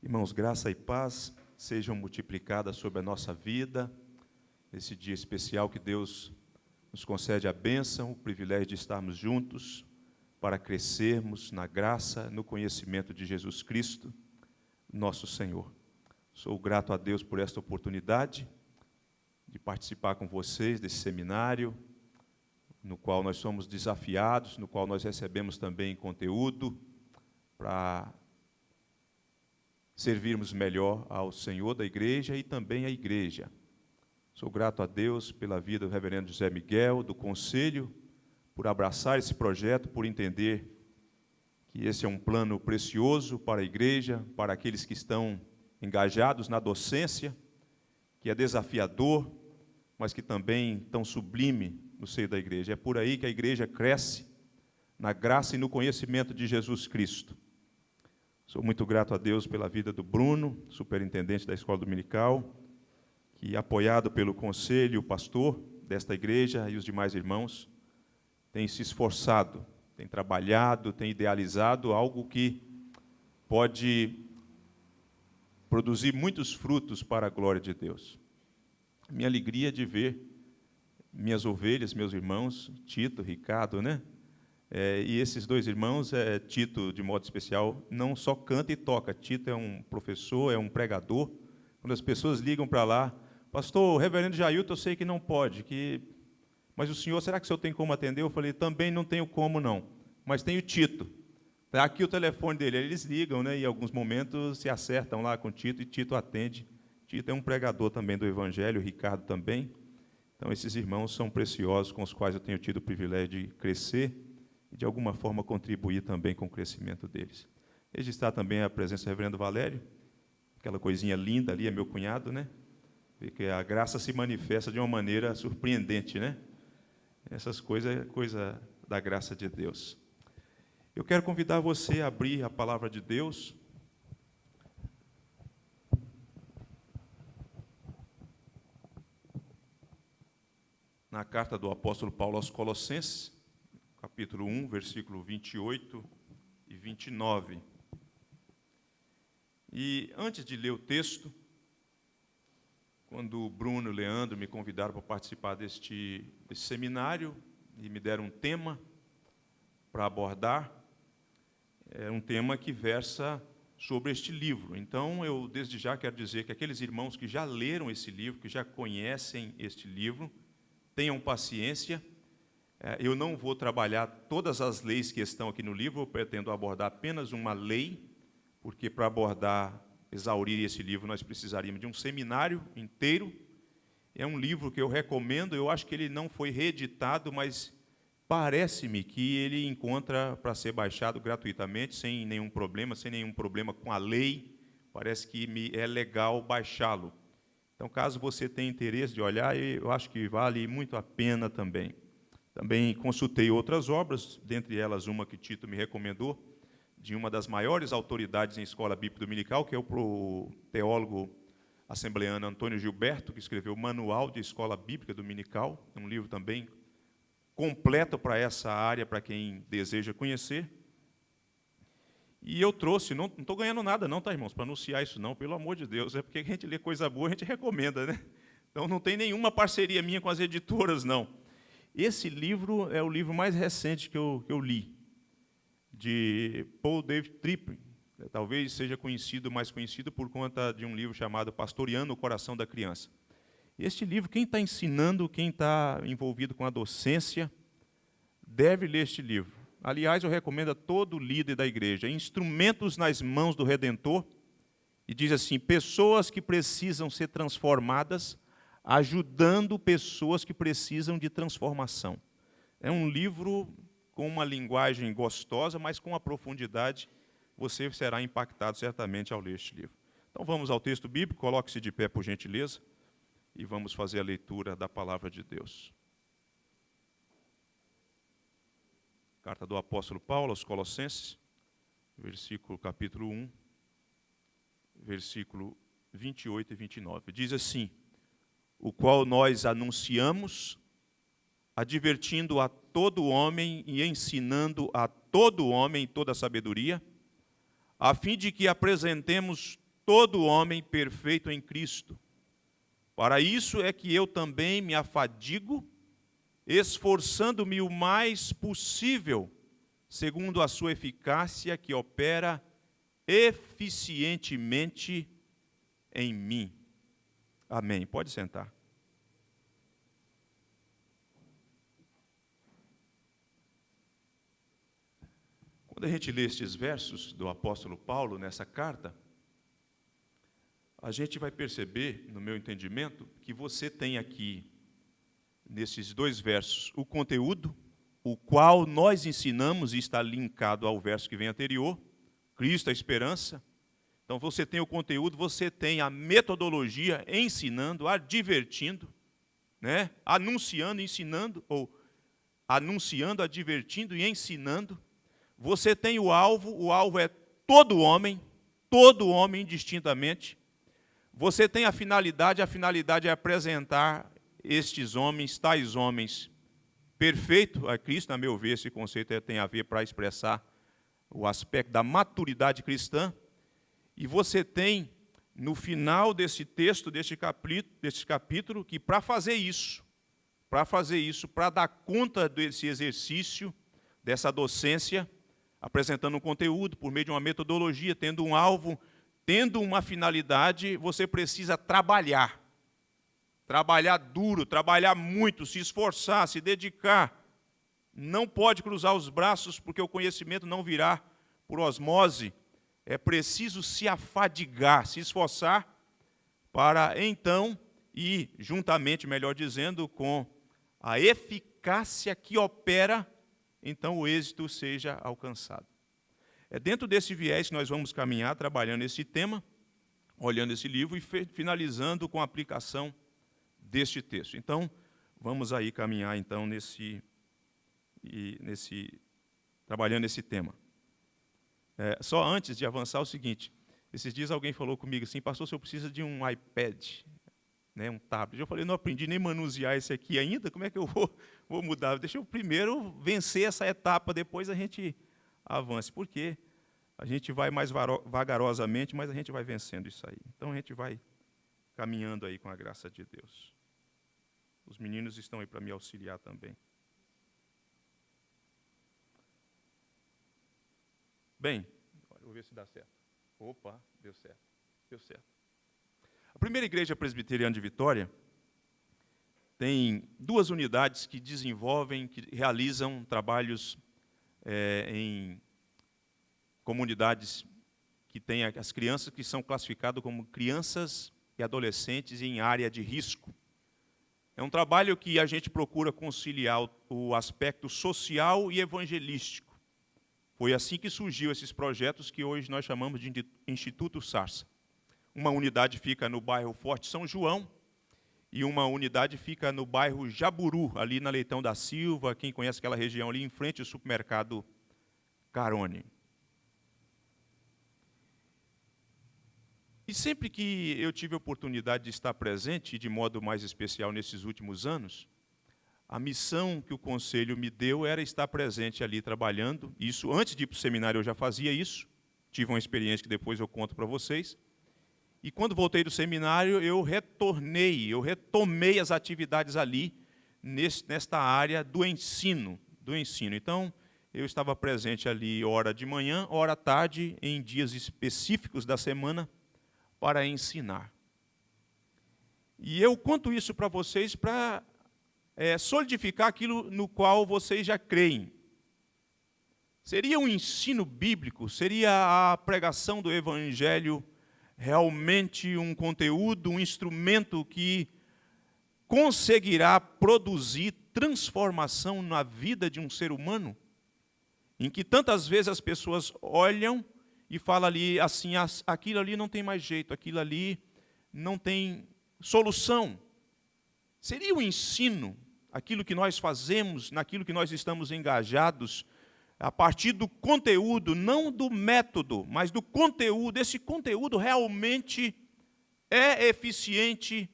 Irmãos, graça e paz sejam multiplicadas sobre a nossa vida, nesse dia especial que Deus nos concede a bênção, o privilégio de estarmos juntos para crescermos na graça, no conhecimento de Jesus Cristo, nosso Senhor. Sou grato a Deus por esta oportunidade de participar com vocês desse seminário, no qual nós somos desafiados, no qual nós recebemos também conteúdo para servirmos melhor ao Senhor da igreja e também à igreja. Sou grato a Deus pela vida do reverendo José Miguel, do conselho, por abraçar esse projeto, por entender que esse é um plano precioso para a igreja, para aqueles que estão engajados na docência, que é desafiador, mas que também tão sublime no seio da igreja. É por aí que a igreja cresce, na graça e no conhecimento de Jesus Cristo. Sou muito grato a Deus pela vida do Bruno, superintendente da escola dominical, que, apoiado pelo conselho, o pastor desta igreja e os demais irmãos, tem se esforçado, tem trabalhado, tem idealizado algo que pode produzir muitos frutos para a glória de Deus. Minha alegria de ver minhas ovelhas, meus irmãos, Tito, Ricardo, né? E esses dois irmãos, Tito, de modo especial, não só canta e toca. Tito é um professor, é um pregador. Quando as pessoas ligam para lá, pastor, o reverendo Jailton, eu sei que não pode, mas o senhor, será que o senhor tem como atender? Eu falei, também não tenho como, não, mas tenho Tito. Está aqui o telefone dele. Eles ligam, né, e em alguns momentos se acertam lá com Tito, e Tito atende. Tito é um pregador também do Evangelho, o Ricardo também. Então, esses irmãos são preciosos, com os quais eu tenho tido o privilégio de crescer, e de alguma forma contribuir também com o crescimento deles. Registrar também a presença do reverendo Valério, aquela coisinha linda ali, é meu cunhado, né? Porque a graça se manifesta de uma maneira surpreendente, né? Essas coisas é coisa da graça de Deus. Eu quero convidar você a abrir a palavra de Deus na carta do apóstolo Paulo aos Colossenses, capítulo 1, versículo 28 e 29. E antes de ler o texto, quando o Bruno e o Leandro me convidaram para participar desse seminário e me deram um tema para abordar, é um tema que versa sobre este livro. Então, eu desde já quero dizer que aqueles irmãos que já leram esse livro, que já conhecem este livro, tenham paciência. Eu não vou trabalhar todas as leis que estão aqui no livro, eu pretendo abordar apenas uma lei, porque para abordar, exaurir esse livro, nós precisaríamos de um seminário inteiro. É um livro que eu recomendo, eu acho que ele não foi reeditado, mas parece-me que ele encontra para ser baixado gratuitamente, sem nenhum problema com a lei, parece que é legal baixá-lo. Então, caso você tenha interesse de olhar, eu acho que vale muito a pena também. Também consultei outras obras, dentre elas uma que Tito me recomendou, de uma das maiores autoridades em escola bíblica dominical, que é o teólogo assembleano Antônio Gilberto, que escreveu o Manual de Escola Bíblica Dominical, um livro também completo para essa área, para quem deseja conhecer. E eu trouxe, não estou ganhando nada não, tá, irmãos, para anunciar isso não, pelo amor de Deus, é porque a gente lê coisa boa, a gente recomenda, né? Então não tem nenhuma parceria minha com as editoras, não. Esse livro é o livro mais recente que eu li, de Paul David Tripp. Talvez seja mais conhecido por conta de um livro chamado Pastoreando o Coração da Criança. Este livro, quem está ensinando, quem está envolvido com a docência, deve ler este livro. Aliás, eu recomendo a todo líder da igreja, Instrumentos nas Mãos do Redentor, e diz assim, pessoas que precisam ser transformadas, ajudando pessoas que precisam de transformação. É um livro com uma linguagem gostosa, mas com a profundidade, você será impactado certamente ao ler este livro. Então vamos ao texto bíblico, coloque-se de pé por gentileza, e vamos fazer a leitura da palavra de Deus. Carta do apóstolo Paulo aos Colossenses, capítulo 1, versículo 28 e 29. Diz assim, o qual nós anunciamos, advertindo a todo homem e ensinando a todo homem toda a sabedoria, a fim de que apresentemos todo homem perfeito em Cristo. Para isso é que eu também me afadigo, esforçando-me o mais possível, segundo a sua eficácia que opera eficientemente em mim. Amém. Pode sentar. Quando a gente lê estes versos do apóstolo Paulo nessa carta, a gente vai perceber, no meu entendimento, que você tem aqui, nesses dois versos, o conteúdo, o qual nós ensinamos e está linkado ao verso que vem anterior, Cristo, a esperança. Então você tem o conteúdo, você tem a metodologia ensinando, advertindo, né? Anunciando, ensinando, ou anunciando, advertindo e ensinando. Você tem o alvo é todo homem indistintamente. Você tem a finalidade é apresentar estes homens, tais homens, perfeito a Cristo. A meu ver, esse conceito tem a ver para expressar o aspecto da maturidade cristã. E você tem, no final desse texto, deste capítulo, que para fazer isso, para dar conta desse exercício, dessa docência, apresentando um conteúdo por meio de uma metodologia, tendo um alvo, tendo uma finalidade, você precisa trabalhar. Trabalhar duro, trabalhar muito, se esforçar, se dedicar. Não pode cruzar os braços, porque o conhecimento não virá por osmose. É preciso se afadigar, se esforçar, para então ir juntamente, melhor dizendo, com a eficácia que opera, então o êxito seja alcançado. É dentro desse viés que nós vamos caminhar, trabalhando esse tema, olhando esse livro e finalizando com a aplicação deste texto. Então, vamos aí caminhar então trabalhando esse tema. Só antes de avançar, o seguinte, esses dias alguém falou comigo assim, pastor, você precisa de um iPad, né, um tablet. Eu falei, não aprendi nem manusear esse aqui ainda, como é que eu vou mudar? Deixa eu primeiro vencer essa etapa, depois a gente avance, porque a gente vai mais vagarosamente, mas a gente vai vencendo isso aí. Então a gente vai caminhando aí com a graça de Deus. Os meninos estão aí para me auxiliar também. Bem, vou ver se dá certo. Opa, deu certo. Deu certo. A primeira igreja presbiteriana de Vitória tem duas unidades que desenvolvem, que realizam trabalhos em comunidades que têm as crianças que são classificadas como crianças e adolescentes em área de risco. É um trabalho que a gente procura conciliar o aspecto social e evangelístico. Foi assim que surgiu esses projetos que hoje nós chamamos de Instituto Sarça. Uma unidade fica no bairro Forte São João e uma unidade fica no bairro Jaburu, ali na Leitão da Silva, quem conhece aquela região ali em frente ao supermercado Carone. E sempre que eu tive a oportunidade de estar presente, de modo mais especial nesses últimos anos, a missão que o conselho me deu era estar presente ali trabalhando. Isso, antes de ir para o seminário, eu já fazia isso. Tive uma experiência que depois eu conto para vocês. E quando voltei do seminário, eu retomei as atividades ali, nesta área do ensino. Então, eu estava presente ali hora de manhã, hora à tarde, em dias específicos da semana, para ensinar. E eu conto isso para vocês para solidificar aquilo no qual vocês já creem. Seria um ensino bíblico, seria a pregação do Evangelho realmente um conteúdo, um instrumento que conseguirá produzir transformação na vida de um ser humano, em que tantas vezes as pessoas olham e falam ali assim, aquilo ali não tem mais jeito, aquilo ali não tem solução. Seria um ensino, aquilo que nós fazemos, naquilo que nós estamos engajados, a partir do conteúdo, não do método, mas do conteúdo. Esse conteúdo realmente é eficiente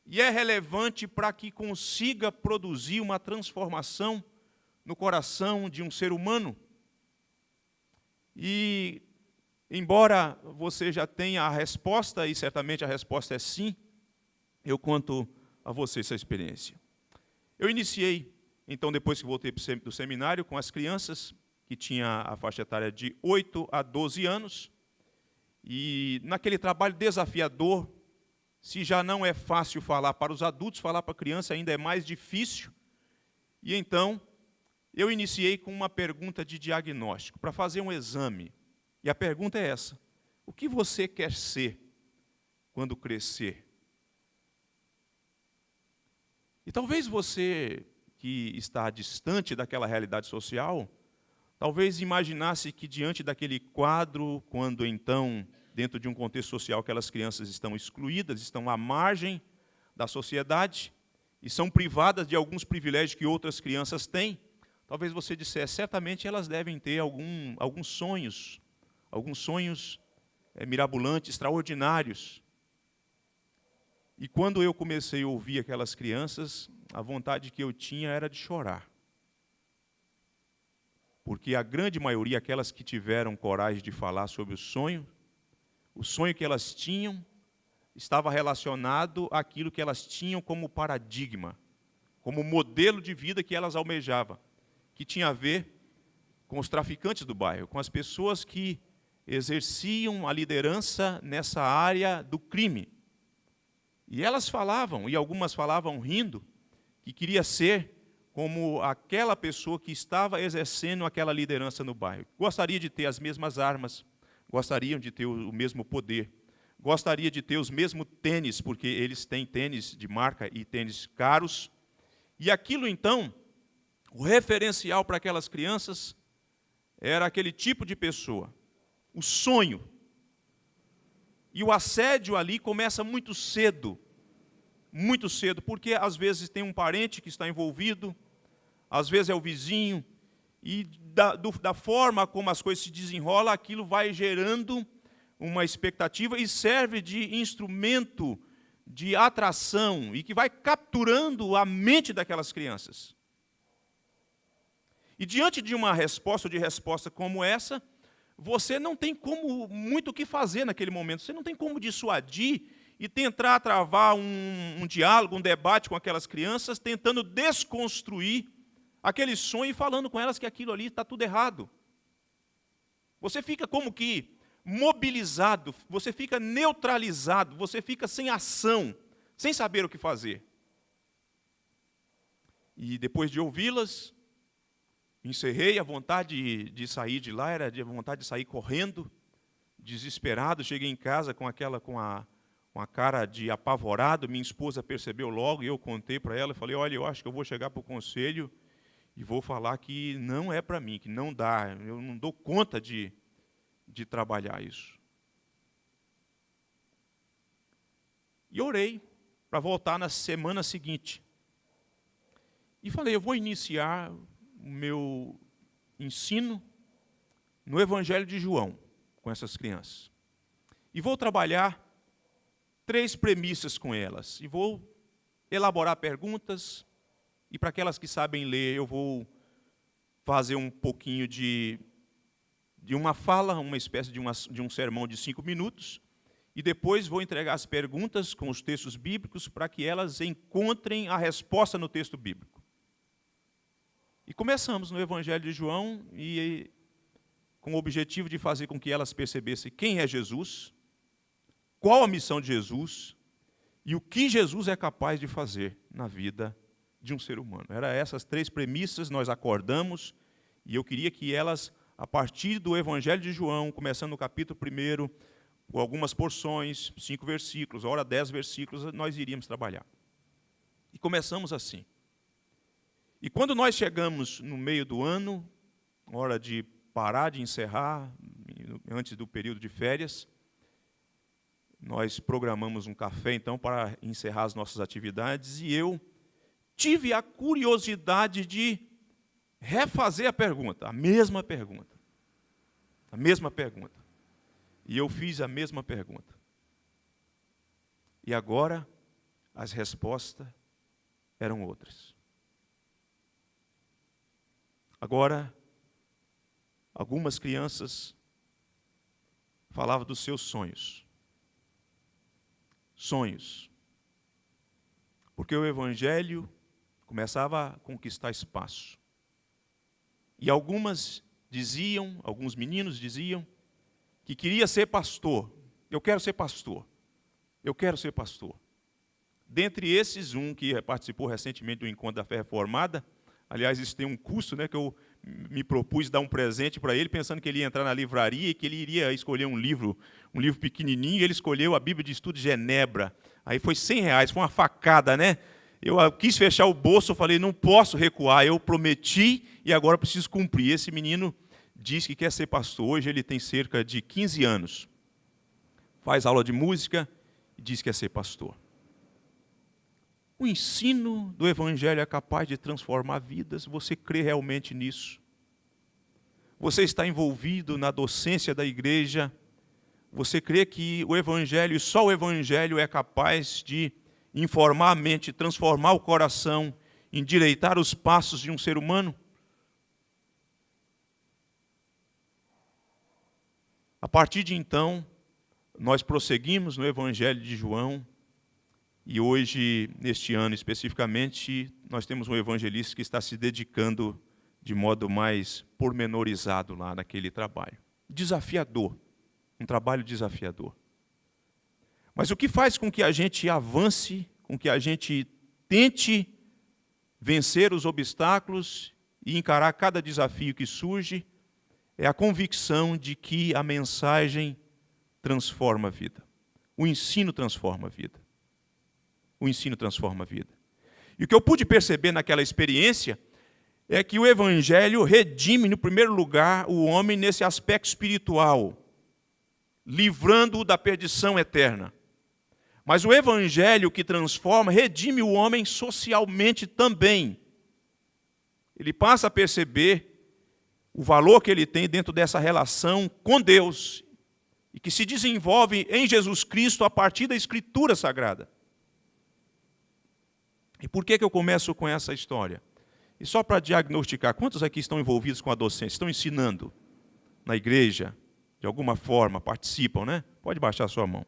e é relevante para que consiga produzir uma transformação no coração de um ser humano. E Embora você já tenha a resposta, e certamente a resposta é sim, eu conto a você essa experiência. Eu iniciei, então, depois que voltei do seminário, com as crianças, que tinha a faixa etária de 8 a 12 anos, e naquele trabalho desafiador, se já não é fácil falar para os adultos, falar para a criança ainda é mais difícil. E então, eu iniciei com uma pergunta de diagnóstico, para fazer um exame. E a pergunta é essa: o que você quer ser quando crescer? E talvez você, que está distante daquela realidade social, talvez imaginasse que diante daquele quadro, quando então, dentro de um contexto social, aquelas crianças estão excluídas, estão à margem da sociedade e são privadas de alguns privilégios que outras crianças têm, talvez você dissesse, certamente elas devem ter alguns sonhos mirabolantes, extraordinários. E quando eu comecei a ouvir aquelas crianças, a vontade que eu tinha era de chorar. Porque a grande maioria, aquelas que tiveram coragem de falar sobre o sonho que elas tinham estava relacionado àquilo que elas tinham como paradigma, como modelo de vida que elas almejavam, que tinha a ver com os traficantes do bairro, com as pessoas que exerciam a liderança nessa área do crime. E elas falavam, e algumas falavam rindo, que queria ser como aquela pessoa que estava exercendo aquela liderança no bairro. Gostaria de ter as mesmas armas, gostariam de ter o mesmo poder, gostaria de ter os mesmos tênis, porque eles têm tênis de marca e tênis caros. E aquilo, então, o referencial para aquelas crianças era aquele tipo de pessoa, o sonho. E o assédio ali começa muito cedo, porque às vezes tem um parente que está envolvido, às vezes é o vizinho, e da forma como as coisas se desenrolam, aquilo vai gerando uma expectativa e serve de instrumento de atração e que vai capturando a mente daquelas crianças. E diante de uma resposta como essa, você não tem muito o que fazer naquele momento, você não tem como dissuadir e tentar travar um diálogo, um debate com aquelas crianças, tentando desconstruir aquele sonho e falando com elas que aquilo ali está tudo errado. Você fica como que mobilizado, você fica neutralizado, você fica sem ação, sem saber o que fazer. E depois de ouvi-las, encerrei, a vontade de sair de lá era a vontade de sair correndo, desesperado. Cheguei em casa com a cara de apavorado. Minha esposa percebeu logo e eu contei para ela, falei, olha, eu acho que eu vou chegar para o conselho e vou falar que não é para mim, que não dá, eu não dou conta de trabalhar isso. E orei para voltar na semana seguinte. E falei, eu vou iniciar o meu ensino no Evangelho de João, com essas crianças. E vou trabalhar 3 premissas com elas. E vou elaborar perguntas. E para aquelas que sabem ler, eu vou fazer um pouquinho de uma fala, uma espécie de um sermão de 5 minutos. E depois vou entregar as perguntas com os textos bíblicos para que elas encontrem a resposta no texto bíblico. E começamos no Evangelho de João, e com o objetivo de fazer com que elas percebessem quem é Jesus, qual a missão de Jesus e o que Jesus é capaz de fazer na vida de um ser humano. Eram essas 3 premissas, nós acordamos, e eu queria que elas, a partir do Evangelho de João, começando no capítulo 1, com algumas porções, 5 versículos, ora 10 versículos, nós iríamos trabalhar. E começamos assim. E quando nós chegamos no meio do ano, hora de parar, de encerrar, antes do período de férias, nós programamos um café, então, para encerrar as nossas atividades, e eu tive a curiosidade de refazer a pergunta, a mesma pergunta. E eu fiz a mesma pergunta. E agora, as respostas eram outras. Agora, algumas crianças falava dos seus sonhos. Sonhos. Porque o Evangelho começava a conquistar espaço. E alguns meninos diziam, que queria ser pastor. Eu quero ser pastor. Eu quero ser pastor. Dentre esses, um que participou recentemente do Encontro da Fé Reformada, aliás, isso tem um curso, né, que eu me propus dar um presente para ele, pensando que ele ia entrar na livraria e que ele iria escolher um livro pequenininho, e ele escolheu a Bíblia de Estudo de Genebra. Aí foi R$100, foi uma facada, né? Eu quis fechar o bolso, eu falei, não posso recuar, eu prometi e agora preciso cumprir. Esse menino diz que quer ser pastor, hoje ele tem cerca de 15 anos. Faz aula de música e diz que quer ser pastor. O ensino do Evangelho é capaz de transformar vidas. Você crê realmente nisso? Você está envolvido na docência da igreja? Você crê que o Evangelho, e só o Evangelho é capaz de informar a mente, transformar o coração, endireitar os passos de um ser humano? A partir de então, nós prosseguimos no Evangelho de João, e hoje, neste ano especificamente, nós temos um evangelista que está se dedicando de modo mais pormenorizado lá naquele trabalho. Desafiador, um trabalho desafiador. Mas o que faz com que a gente avance, com que a gente tente vencer os obstáculos e encarar cada desafio que surge, é a convicção de que a mensagem transforma a vida. O ensino transforma a vida. O ensino transforma a vida. E o que eu pude perceber naquela experiência é que o Evangelho redime, no primeiro lugar, o homem nesse aspecto espiritual, livrando-o da perdição eterna. Mas o Evangelho que transforma, redime o homem socialmente também. Ele passa a perceber o valor que ele tem dentro dessa relação com Deus e que se desenvolve em Jesus Cristo a partir da Escritura Sagrada. E por que eu começo com essa história? E só para diagnosticar, quantos aqui estão envolvidos com a docência? Estão ensinando na igreja, de alguma forma, participam, né? Pode baixar a sua mão.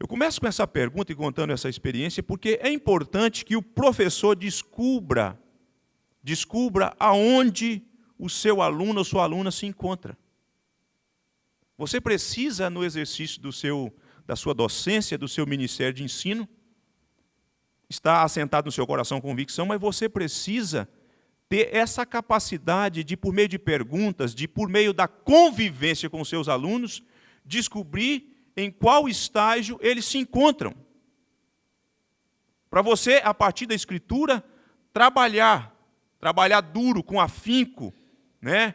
Eu começo com essa pergunta e contando essa experiência, porque é importante que o professor descubra aonde o seu aluno ou sua aluna se encontra. Você precisa, no exercício da sua docência, do seu ministério de ensino, está assentado no seu coração convicção, mas você precisa ter essa capacidade de, por meio de perguntas, por meio da convivência com os seus alunos, descobrir em qual estágio eles se encontram. Para você, a partir da Escritura, trabalhar duro, com afinco, né?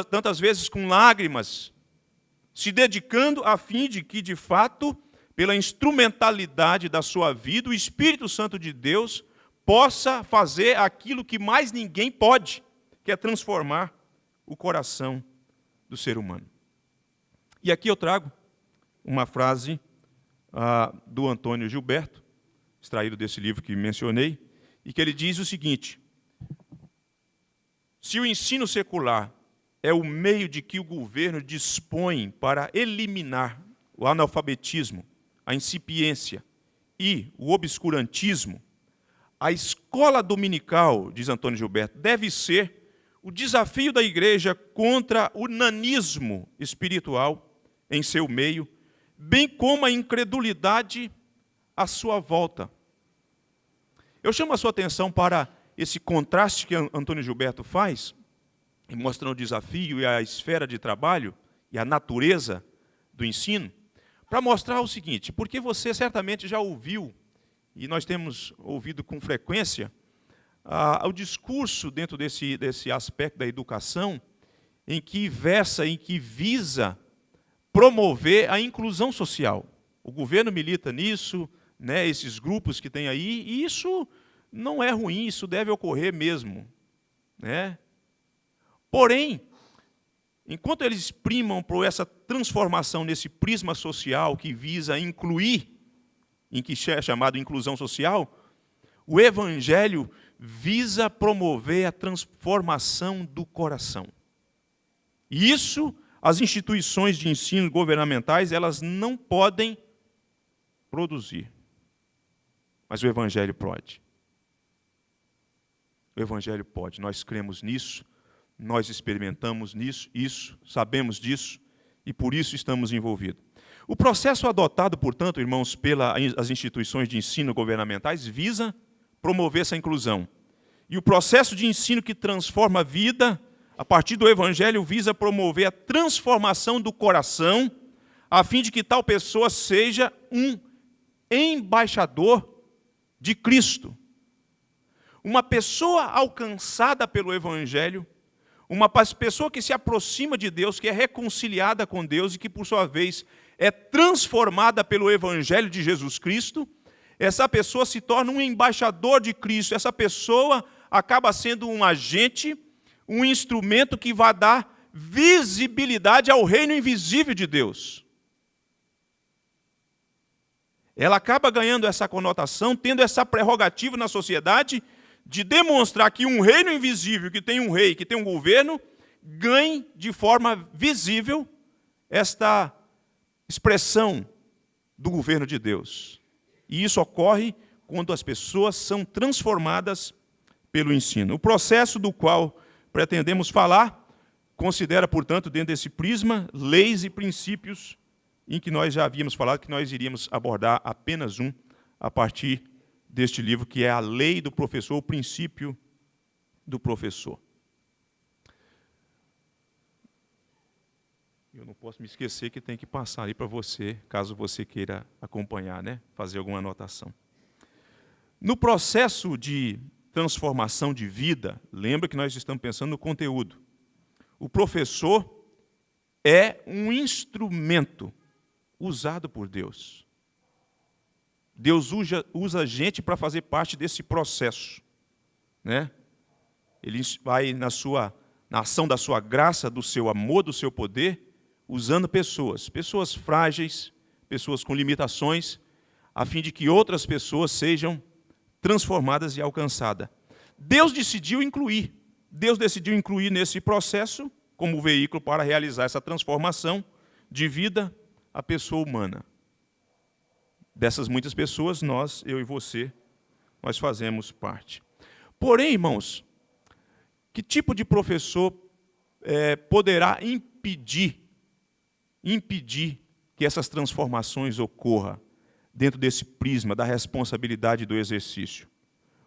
Tantas vezes com lágrimas, se dedicando a fim de que, de fato, pela instrumentalidade da sua vida, o Espírito Santo de Deus possa fazer aquilo que mais ninguém pode, que é transformar o coração do ser humano. E aqui eu trago uma frase do Antônio Gilberto, extraído desse livro que mencionei, e que ele diz o seguinte: se o ensino secular é o meio de que o governo dispõe para eliminar o analfabetismo, a incipiência e o obscurantismo, a escola dominical, diz Antônio Gilberto, deve ser o desafio da igreja contra o nanismo espiritual em seu meio, bem como a incredulidade à sua volta. Eu chamo a sua atenção para esse contraste que Antônio Gilberto faz, mostrando o desafio e a esfera de trabalho e a natureza do ensino, para mostrar o seguinte, porque você certamente já ouviu, e nós temos ouvido com frequência, o discurso dentro desse aspecto da educação, em que visa promover a inclusão social. O governo milita nisso, né, esses grupos que tem aí, e isso não é ruim, isso deve ocorrer mesmo, né? Porém, enquanto eles primam por essa transformação nesse prisma social que visa incluir, em que é chamado inclusão social, o Evangelho visa promover a transformação do coração. E isso as instituições de ensino governamentais, elas não podem produzir. Mas o Evangelho pode. O Evangelho pode. Nós cremos nisso, nós experimentamos isso, sabemos disso, e por isso estamos envolvidos. O processo adotado, portanto, irmãos, pelas instituições de ensino governamentais, visa promover essa inclusão. E o processo de ensino que transforma a vida, a partir do Evangelho, visa promover a transformação do coração, a fim de que tal pessoa seja um embaixador de Cristo. Uma pessoa alcançada pelo Evangelho, uma pessoa que se aproxima de Deus, que é reconciliada com Deus e que, por sua vez, é transformada pelo Evangelho de Jesus Cristo, essa pessoa se torna um embaixador de Cristo. Essa pessoa acaba sendo um agente, um instrumento que vai dar visibilidade ao reino invisível de Deus. Ela acaba ganhando essa conotação, tendo essa prerrogativa na sociedade de demonstrar que um reino invisível, que tem um rei, que tem um governo, ganhe de forma visível esta expressão do governo de Deus. E isso ocorre quando as pessoas são transformadas pelo ensino. O processo do qual pretendemos falar considera, portanto, dentro desse prisma, leis e princípios em que nós já havíamos falado que nós iríamos abordar apenas um a partir deste livro, que é a lei do professor, o princípio do professor. Eu não posso me esquecer que tem que passar ali para você, caso você queira acompanhar, né? Fazer alguma anotação. No processo de transformação de vida, lembra que nós estamos pensando no conteúdo. O professor é um instrumento usado por Deus. Deus usa a gente para fazer parte desse processo, né? Ele vai na ação da sua graça, do seu amor, do seu poder, usando pessoas frágeis, pessoas com limitações, a fim de que outras pessoas sejam transformadas e alcançadas. Deus decidiu incluir nesse processo, como veículo para realizar essa transformação de vida, a pessoa humana. Dessas muitas pessoas, eu e você, nós fazemos parte. Porém, irmãos, que tipo de professor poderá impedir que essas transformações ocorram dentro desse prisma da responsabilidade do exercício?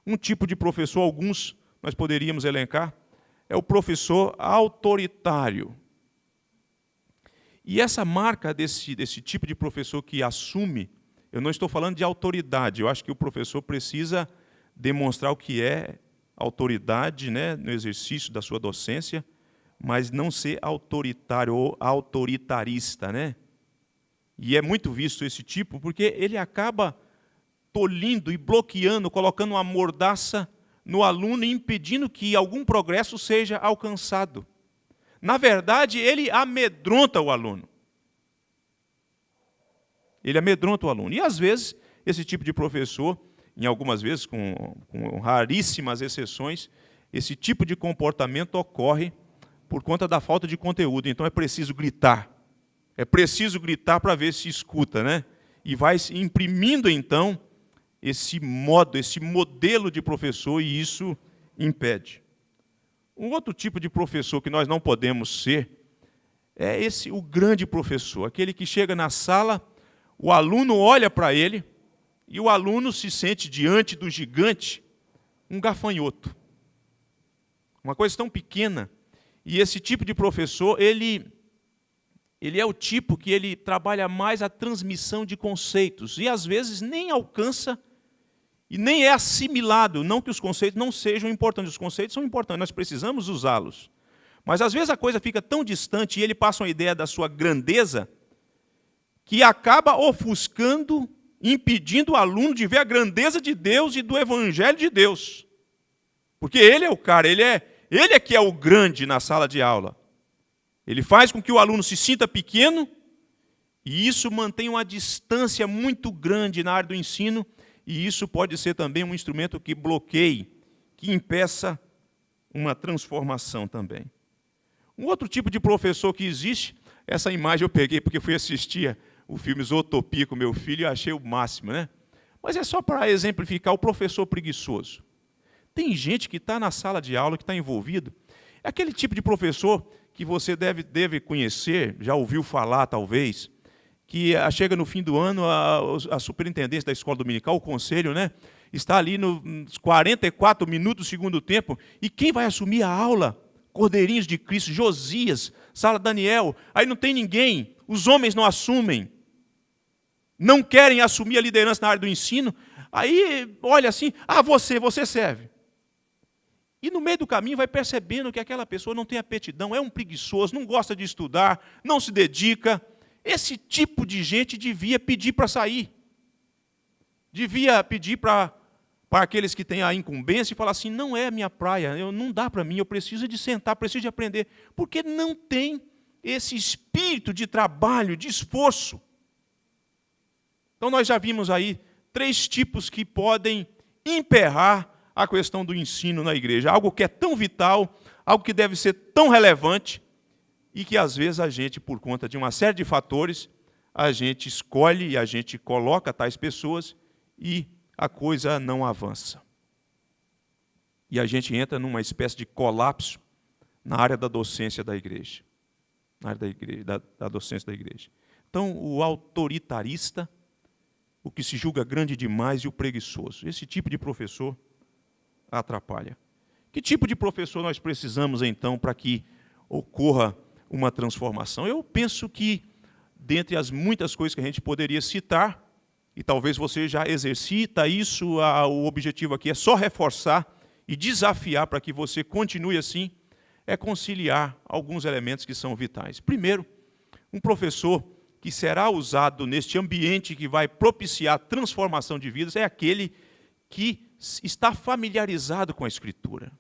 Um tipo de professor, alguns nós poderíamos elencar, é o professor autoritário. E essa marca desse tipo de professor que assume, eu não estou falando de autoridade, eu acho que o professor precisa demonstrar o que é autoridade, né, no exercício da sua docência, mas não ser autoritário ou autoritarista, né? E é muito visto esse tipo, porque ele acaba tolhindo e bloqueando, colocando uma mordaça no aluno e impedindo que algum progresso seja alcançado. Na verdade, ele amedronta o aluno. Ele amedronta o aluno. E, às vezes, esse tipo de professor, em algumas vezes, com raríssimas exceções, esse tipo de comportamento ocorre por conta da falta de conteúdo. Então, é preciso gritar. É preciso gritar para ver se escuta, né? E vai imprimindo, então, esse modelo de professor, e isso impede. Um outro tipo de professor que nós não podemos ser é o grande professor, aquele que chega na sala, o aluno olha para ele e o aluno se sente diante do gigante um gafanhoto. Uma coisa tão pequena. E esse tipo de professor, ele é o tipo que ele trabalha mais a transmissão de conceitos e, às vezes, nem alcança e nem é assimilado. Não que os conceitos não sejam importantes, os conceitos são importantes, nós precisamos usá-los. Mas, às vezes, a coisa fica tão distante e ele passa uma ideia da sua grandeza que acaba ofuscando, impedindo o aluno de ver a grandeza de Deus e do Evangelho de Deus. Porque ele é o cara, ele é que é o grande na sala de aula. Ele faz com que o aluno se sinta pequeno e isso mantém uma distância muito grande na área do ensino e isso pode ser também um instrumento que bloqueie, que impeça uma transformação também. Um outro tipo de professor que existe Essa imagem eu peguei porque fui assistir o filme Zootopia com meu filho e achei o máximo, né? Mas é só para exemplificar o professor preguiçoso. Tem gente que está na sala de aula, que está envolvido. É aquele tipo de professor que você deve conhecer, já ouviu falar talvez, que chega no fim do ano, a superintendência da escola dominical, o conselho, né, está ali nos 44 minutos do segundo tempo, e quem vai assumir a aula? Cordeirinhos de Cristo, Josias, Sala Daniel, aí não tem ninguém, os homens não assumem, não querem assumir a liderança na área do ensino, aí olha assim, você serve. E no meio do caminho vai percebendo que aquela pessoa não tem aptidão, é um preguiçoso, não gosta de estudar, não se dedica. Esse tipo de gente devia pedir para sair. Devia pedir para aqueles que têm a incumbência e falar assim, não é a minha praia, não dá para mim, eu preciso de sentar, preciso de aprender. Porque não tem esse espírito de trabalho, de esforço. Então nós já vimos aí 3 tipos que podem emperrar a questão do ensino na igreja. Algo que é tão vital, algo que deve ser tão relevante, e que às vezes a gente, por conta de uma série de fatores, a gente escolhe e a gente coloca tais pessoas e a coisa não avança. E a gente entra numa espécie de colapso na área da docência da igreja. Na área da docência da igreja. Então, o autoritarista, o que se julga grande demais, e o preguiçoso. Esse tipo de professor atrapalha. Que tipo de professor nós precisamos, então, para que ocorra uma transformação? Eu penso que, dentre as muitas coisas que a gente poderia citar, e talvez você já exercita isso, o objetivo aqui é só reforçar e desafiar para que você continue assim, é conciliar alguns elementos que são vitais. Primeiro, um professor que será usado neste ambiente que vai propiciar transformação de vidas é aquele que está familiarizado com a Escritura.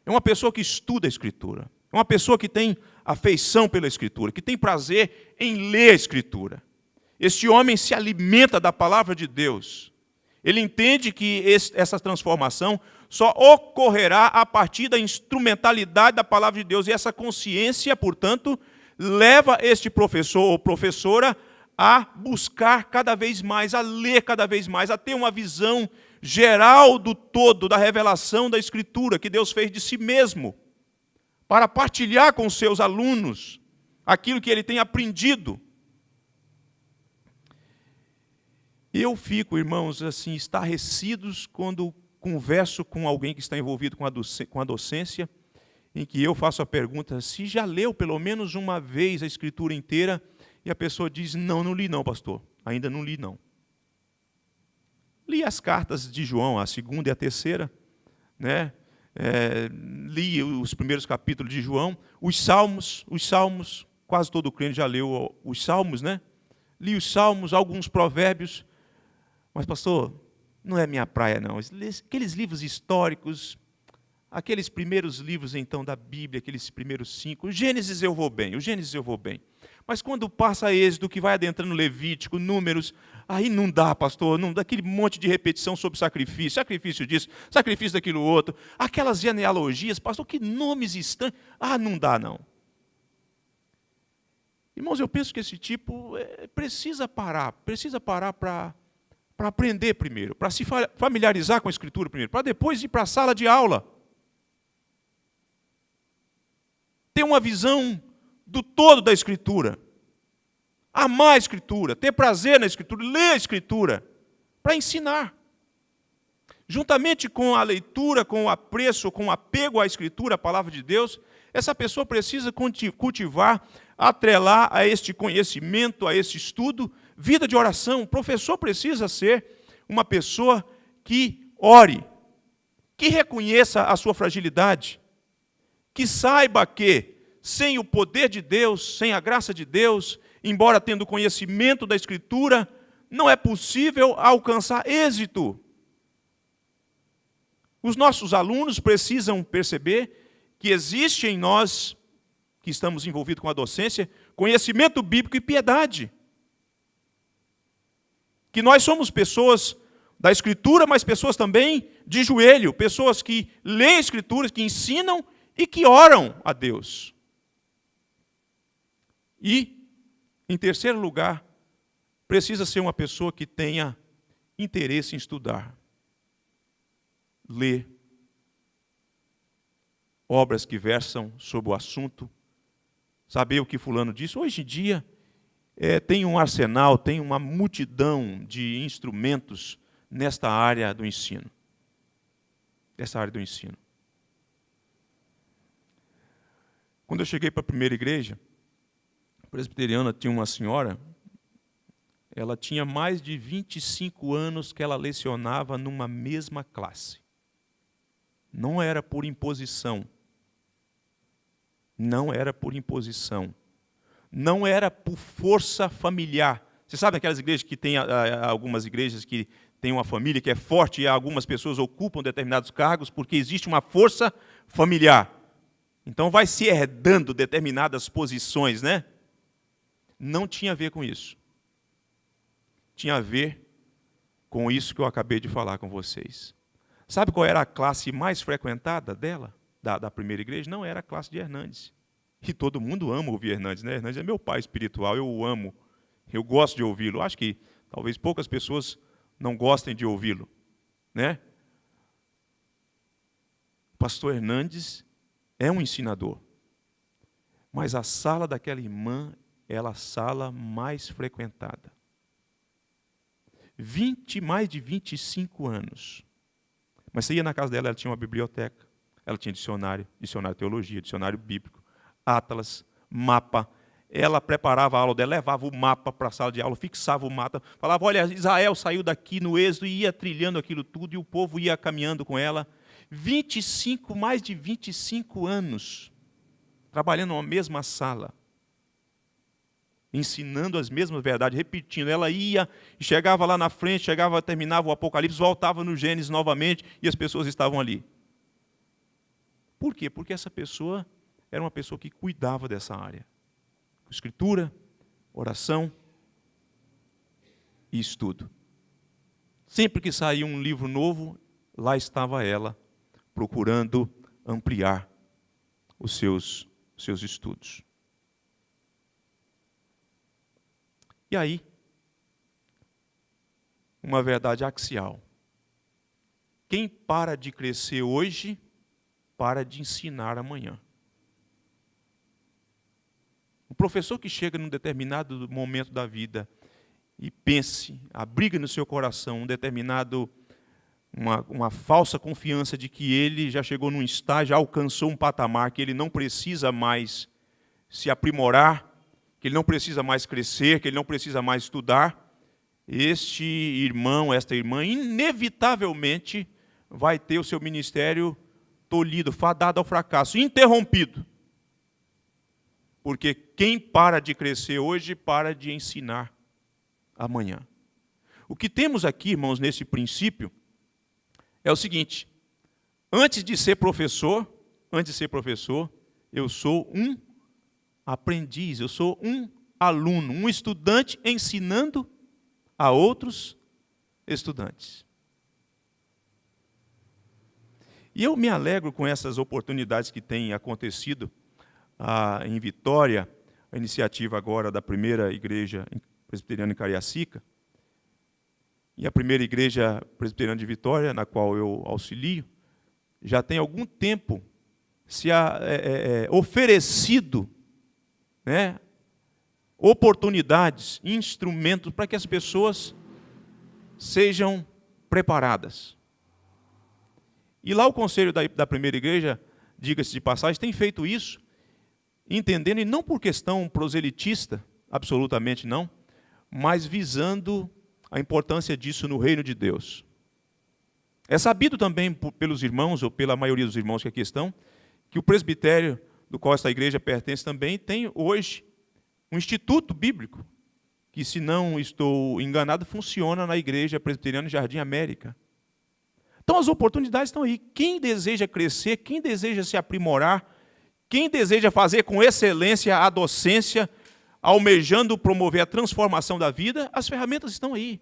É uma pessoa que estuda a Escritura. É uma pessoa que tem afeição pela Escritura, que tem prazer em ler a Escritura. Este homem se alimenta da palavra de Deus. Ele entende que essa transformação só ocorrerá a partir da instrumentalidade da palavra de Deus. E essa consciência, portanto, leva este professor ou professora a buscar cada vez mais, a ler cada vez mais, a ter uma visão geral do todo, da revelação da Escritura que Deus fez de si mesmo, para partilhar com os seus alunos aquilo que ele tem aprendido. Eu fico, irmãos, assim, estarrecidos quando converso com alguém que está envolvido com a docência, em que eu faço a pergunta, se já leu pelo menos uma vez a Escritura inteira, e a pessoa diz, não li não, pastor, ainda não li não. Li as cartas de João, a 2ª e a 3ª, né? Li os primeiros capítulos de João, os salmos, quase todo crente já leu os salmos, né? Li os salmos, alguns provérbios, mas pastor, não é minha praia não. Aqueles livros históricos, aqueles primeiros livros então da Bíblia, aqueles primeiros 5, o Gênesis eu vou bem. Mas quando passa Êxodo, que vai adentrando Levítico, Números, aí não dá, pastor, não dá aquele monte de repetição sobre sacrifício disso, sacrifício daquilo outro, aquelas genealogias, pastor, que nomes estranhos, não dá não. Irmãos, eu penso que esse tipo precisa parar para aprender primeiro, para se familiarizar com a Escritura primeiro, para depois ir para a sala de aula. Ter uma visão do todo da Escritura. Amar a Escritura, ter prazer na Escritura, ler a Escritura, para ensinar. Juntamente com a leitura, com o apreço, com o apego à Escritura, à Palavra de Deus, essa pessoa precisa cultivar, atrelar a este conhecimento, a este estudo, vida de oração. O professor precisa ser uma pessoa que ore, que reconheça a sua fragilidade, que saiba que, sem o poder de Deus, sem a graça de Deus, embora tendo conhecimento da Escritura, não é possível alcançar êxito. Os nossos alunos precisam perceber que existe em nós, que estamos envolvidos com a docência, conhecimento bíblico e piedade. Que nós somos pessoas da Escritura, mas pessoas também de joelho, pessoas que leem a Escritura, que ensinam e que oram a Deus. E, em terceiro lugar, precisa ser uma pessoa que tenha interesse em estudar, ler obras que versam sobre o assunto, saber o que fulano disse. Hoje em dia, tem um arsenal, tem uma multidão de instrumentos nesta área do ensino. Nessa área do ensino. Quando eu cheguei para a primeira igreja presbiteriana, tinha uma senhora, ela tinha mais de 25 anos que ela lecionava numa mesma classe. Não era por imposição. Não era por imposição. Não era por força familiar. Você sabe aquelas igrejas que tem, algumas igrejas que tem uma família que é forte e algumas pessoas ocupam determinados cargos porque existe uma força familiar. Então vai se herdando determinadas posições, né? Não tinha a ver com isso. Tinha a ver com isso que eu acabei de falar com vocês. Sabe qual era a classe mais frequentada dela, da primeira igreja? Não era a classe de Hernandes. E todo mundo ama ouvir Hernandes, né? Hernandes é meu pai espiritual, eu o amo. Eu gosto de ouvi-lo. Acho que talvez poucas pessoas não gostem de ouvi-lo, né? O pastor Hernandes é um ensinador. Mas a sala daquela irmã era a sala mais frequentada. Mais de 25 anos. Mas você ia na casa dela, ela tinha uma biblioteca, ela tinha dicionário de teologia, dicionário bíblico, atlas, mapa. Ela preparava a aula dela, levava o mapa para a sala de aula, fixava o mapa, falava, olha, Israel saiu daqui no Êxodo e ia trilhando aquilo tudo, e o povo ia caminhando com ela. Mais de 25 anos, trabalhando na mesma sala, ensinando as mesmas verdades, repetindo. Ela ia, chegava lá na frente, terminava o Apocalipse, voltava no Gênesis novamente, e as pessoas estavam ali. Por quê? Porque essa pessoa era uma pessoa que cuidava dessa área. Escritura, oração e estudo. Sempre que saía um livro novo, lá estava ela, procurando ampliar os seus estudos. E aí, uma verdade axial. Quem para de crescer hoje, para de ensinar amanhã. O professor que chega num determinado momento da vida e pense, abriga no seu coração uma falsa confiança de que ele já chegou num estágio, já alcançou um patamar, que ele não precisa mais se aprimorar, que ele não precisa mais crescer, que ele não precisa mais estudar, este irmão, esta irmã, inevitavelmente vai ter o seu ministério tolhido, fadado ao fracasso, interrompido. Porque quem para de crescer hoje, para de ensinar amanhã. O que temos aqui, irmãos, nesse princípio, é o seguinte: antes de ser professor, eu sou um aprendiz, eu sou um aluno, um estudante ensinando a outros estudantes. E eu me alegro com essas oportunidades que têm acontecido em Vitória, a iniciativa agora da primeira igreja presbiteriana em Cariacica, e a primeira igreja presbiteriana de Vitória, na qual eu auxilio, já tem algum tempo se oferecido, né, oportunidades, instrumentos para que as pessoas sejam preparadas. E lá o conselho da primeira igreja, diga-se de passagem, tem feito isso, entendendo, e não por questão proselitista, absolutamente não, mas visando a importância disso no reino de Deus. É sabido também pelos irmãos, ou pela maioria dos irmãos que aqui estão, que o presbitério do qual esta igreja pertence também tem hoje um instituto bíblico, que, se não estou enganado, funciona na igreja presbiteriana Jardim América. Então as oportunidades estão aí. Quem deseja crescer, quem deseja se aprimorar, quem deseja fazer com excelência a docência, almejando promover a transformação da vida, as ferramentas estão aí.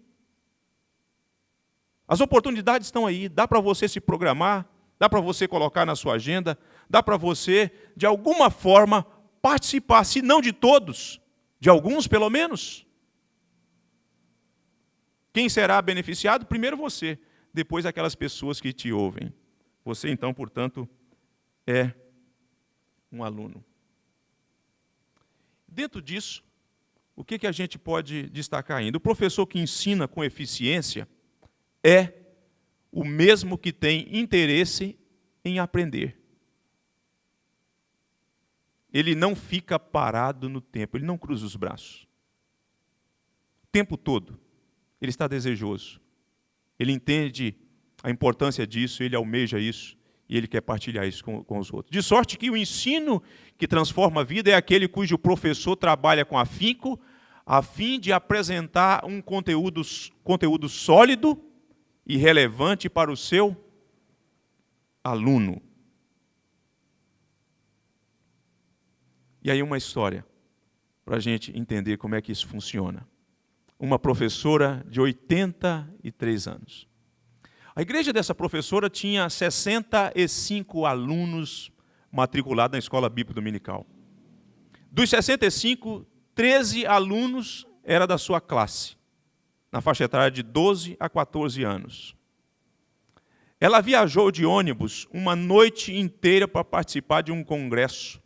As oportunidades estão aí. Dá para você se programar, dá para você colocar na sua agenda, dá para você, de alguma forma, participar, se não de todos, De alguns, pelo menos. Quem será beneficiado? Primeiro você, depois aquelas pessoas que te ouvem. Você, então, portanto, é um aluno. Dentro disso, o que a gente pode destacar ainda? O professor que ensina com eficiência é o mesmo que tem interesse em aprender. Ele não fica parado no tempo, ele não cruza os braços. O tempo todo, ele está desejoso. Ele entende a importância disso, ele almeja isso, e ele quer partilhar isso com os outros. De sorte que o ensino que transforma a vida é aquele cujo professor trabalha com afinco, a fim de apresentar um conteúdo sólido e relevante para o seu aluno. E aí uma história, para a gente entender como é que isso funciona. Uma professora de 83 anos. A igreja dessa professora tinha 65 alunos matriculados na escola bíblica dominical. Dos 65, 13 alunos eram da sua classe, na faixa etária de 12 a 14 anos. Ela viajou de ônibus uma noite inteira para participar de um congresso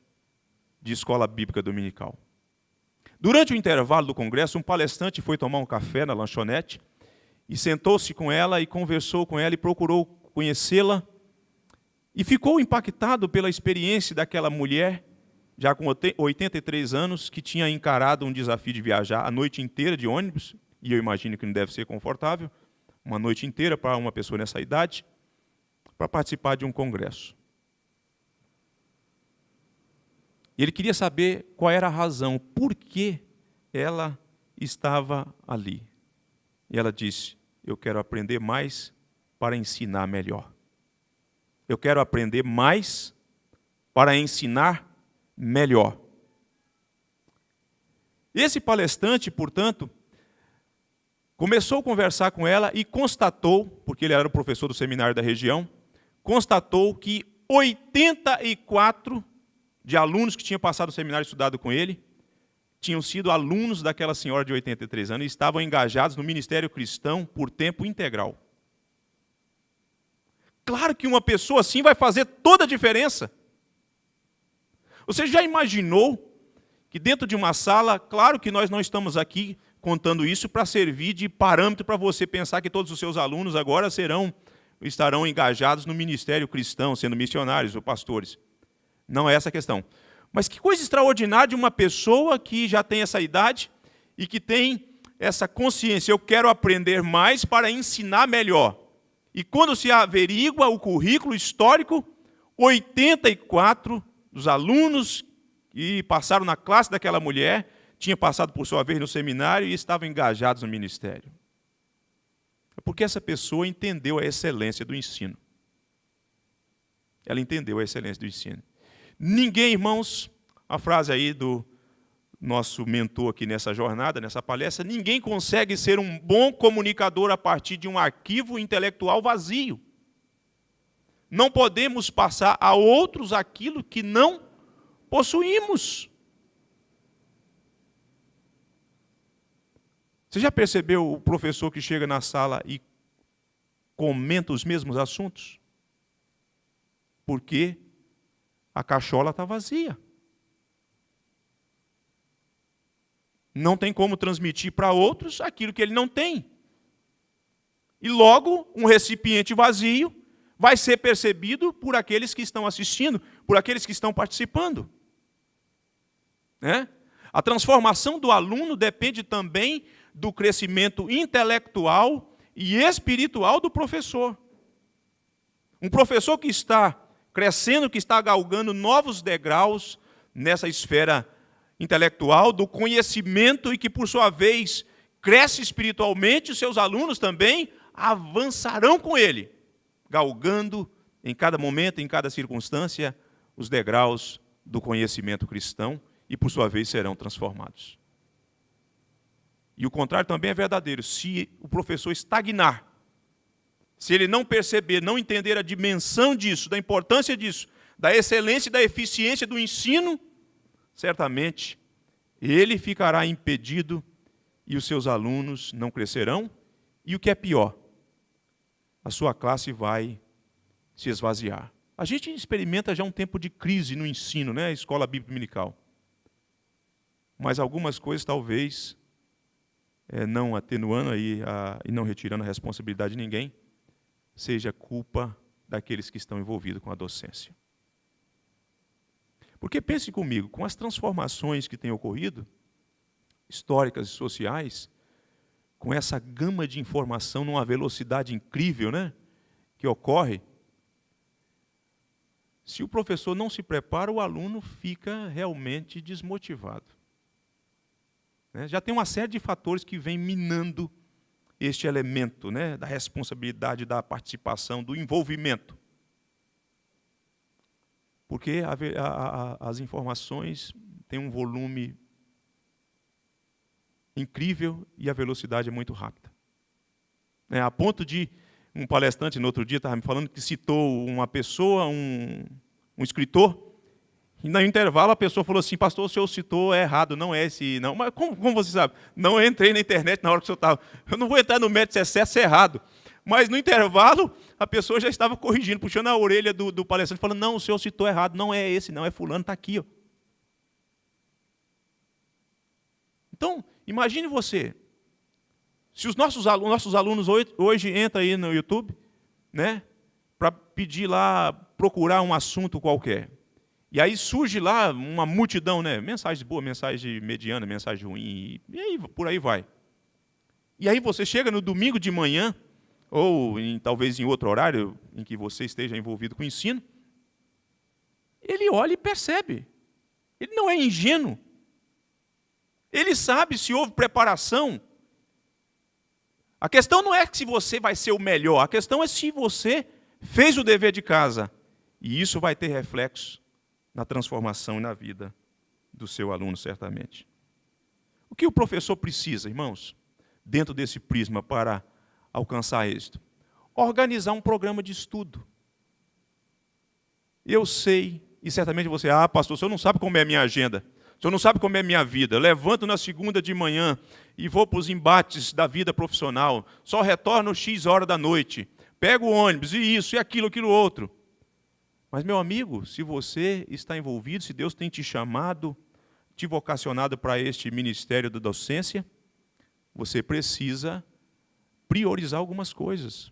de escola bíblica dominical. Durante o intervalo do congresso, um palestrante foi tomar um café na lanchonete e sentou-se com ela e conversou com ela e procurou conhecê-la e ficou impactado pela experiência daquela mulher, já com 83 anos, que tinha encarado um desafio de viajar a noite inteira de ônibus, e eu imagino que não deve ser confortável, uma noite inteira para uma pessoa nessa idade, para participar de um congresso. Ele queria saber qual era a razão, por que ela estava ali. E ela disse, eu quero aprender mais para ensinar melhor. Eu quero aprender mais para ensinar melhor. Esse palestrante, portanto, começou a conversar com ela e constatou, porque ele era o professor do seminário da região, constatou que 84 de alunos que tinham passado o seminário estudado com ele, tinham sido alunos daquela senhora de 83 anos e estavam engajados no ministério cristão por tempo integral. Claro que uma pessoa assim vai fazer toda a diferença. Você já imaginou que dentro de uma sala, claro que nós não estamos aqui contando isso para servir de parâmetro para você pensar que todos os seus alunos agora estarão engajados no ministério cristão, sendo missionários ou pastores. Não é essa a questão. Mas que coisa extraordinária de uma pessoa que já tem essa idade e que tem essa consciência. Eu quero aprender mais para ensinar melhor. E quando se averigua o currículo histórico, 84 dos alunos que passaram na classe daquela mulher tinham passado por sua vez no seminário e estavam engajados no ministério. É porque essa pessoa entendeu a excelência do ensino. Ela entendeu a excelência do ensino. Ninguém, irmãos, a frase aí do nosso mentor aqui nessa jornada, nessa palestra, ninguém consegue ser um bom comunicador a partir de um arquivo intelectual vazio. Não podemos passar a outros aquilo que não possuímos. Você já percebeu o professor que chega na sala e comenta os mesmos assuntos? Porque a cachola está vazia. Não tem como transmitir para outros aquilo que ele não tem. E logo, um recipiente vazio vai ser percebido por aqueles que estão assistindo, por aqueles que estão participando. Né? A transformação do aluno depende também do crescimento intelectual e espiritual do professor. Um professor que está crescendo, que está galgando novos degraus nessa esfera intelectual, do conhecimento e que, por sua vez, cresce espiritualmente, os seus alunos também avançarão com ele, galgando em cada momento, em cada circunstância, os degraus do conhecimento cristão e, por sua vez, serão transformados. E o contrário também é verdadeiro. Se o professor estagnar, se ele não perceber, não entender a dimensão disso, da importância disso, da excelência e da eficiência do ensino, certamente Ele ficará impedido e os seus alunos não crescerão. E o que é pior, a sua classe vai se esvaziar. A gente experimenta já um tempo de crise no ensino, né? Escola bíblica dominical. Mas algumas coisas talvez, não atenuando aí e não retirando a responsabilidade de ninguém, seja culpa daqueles que estão envolvidos com a docência. Porque pense comigo, com as transformações que têm ocorrido, históricas e sociais, com essa gama de informação numa velocidade incrível, né, que ocorre, se o professor não se prepara, o aluno fica realmente desmotivado. Já tem uma série de fatores que vêm minando este elemento, né, da responsabilidade, da participação, do envolvimento. Porque as informações têm um volume incrível e a velocidade é muito rápida. A ponto de, um palestrante no outro dia estava me falando que citou uma pessoa, um escritor, e no intervalo a pessoa falou assim: pastor, o senhor citou errado, não é esse, não. Mas como você sabe? Não, eu entrei na internet na hora que o senhor estava. Eu não vou entrar no mérito se é certo, se é errado. Mas no intervalo, a pessoa já estava corrigindo, puxando a orelha do palestrante, falando: não, o senhor citou errado, não é esse, não, é fulano, está aqui. Ó. Então, imagine você, se os nossos alunos hoje entram aí no YouTube, né, para pedir lá, procurar um assunto qualquer. E aí surge lá uma multidão, né, mensagem boa, mensagem mediana, mensagem ruim, e aí por aí vai. E aí você chega no domingo de manhã, ou talvez em outro horário em que você esteja envolvido com o ensino, ele olha e percebe. Ele não é ingênuo. Ele sabe se houve preparação. A questão não é se você vai ser o melhor, a questão é se você fez o dever de casa. E isso vai ter reflexo na transformação e na vida do seu aluno, certamente. O que o professor precisa, irmãos, dentro desse prisma para alcançar êxito? Organizar um programa de estudo. Eu sei, e certamente você, pastor, o senhor não sabe como é a minha agenda. O senhor não sabe como é a minha vida. Eu levanto na segunda de manhã e vou para os embates da vida profissional. Só retorno X hora da noite. Pego o ônibus, e isso, e aquilo outro. Mas, meu amigo, se você está envolvido, se Deus tem te chamado, te vocacionado para este ministério da docência, você precisa priorizar algumas coisas.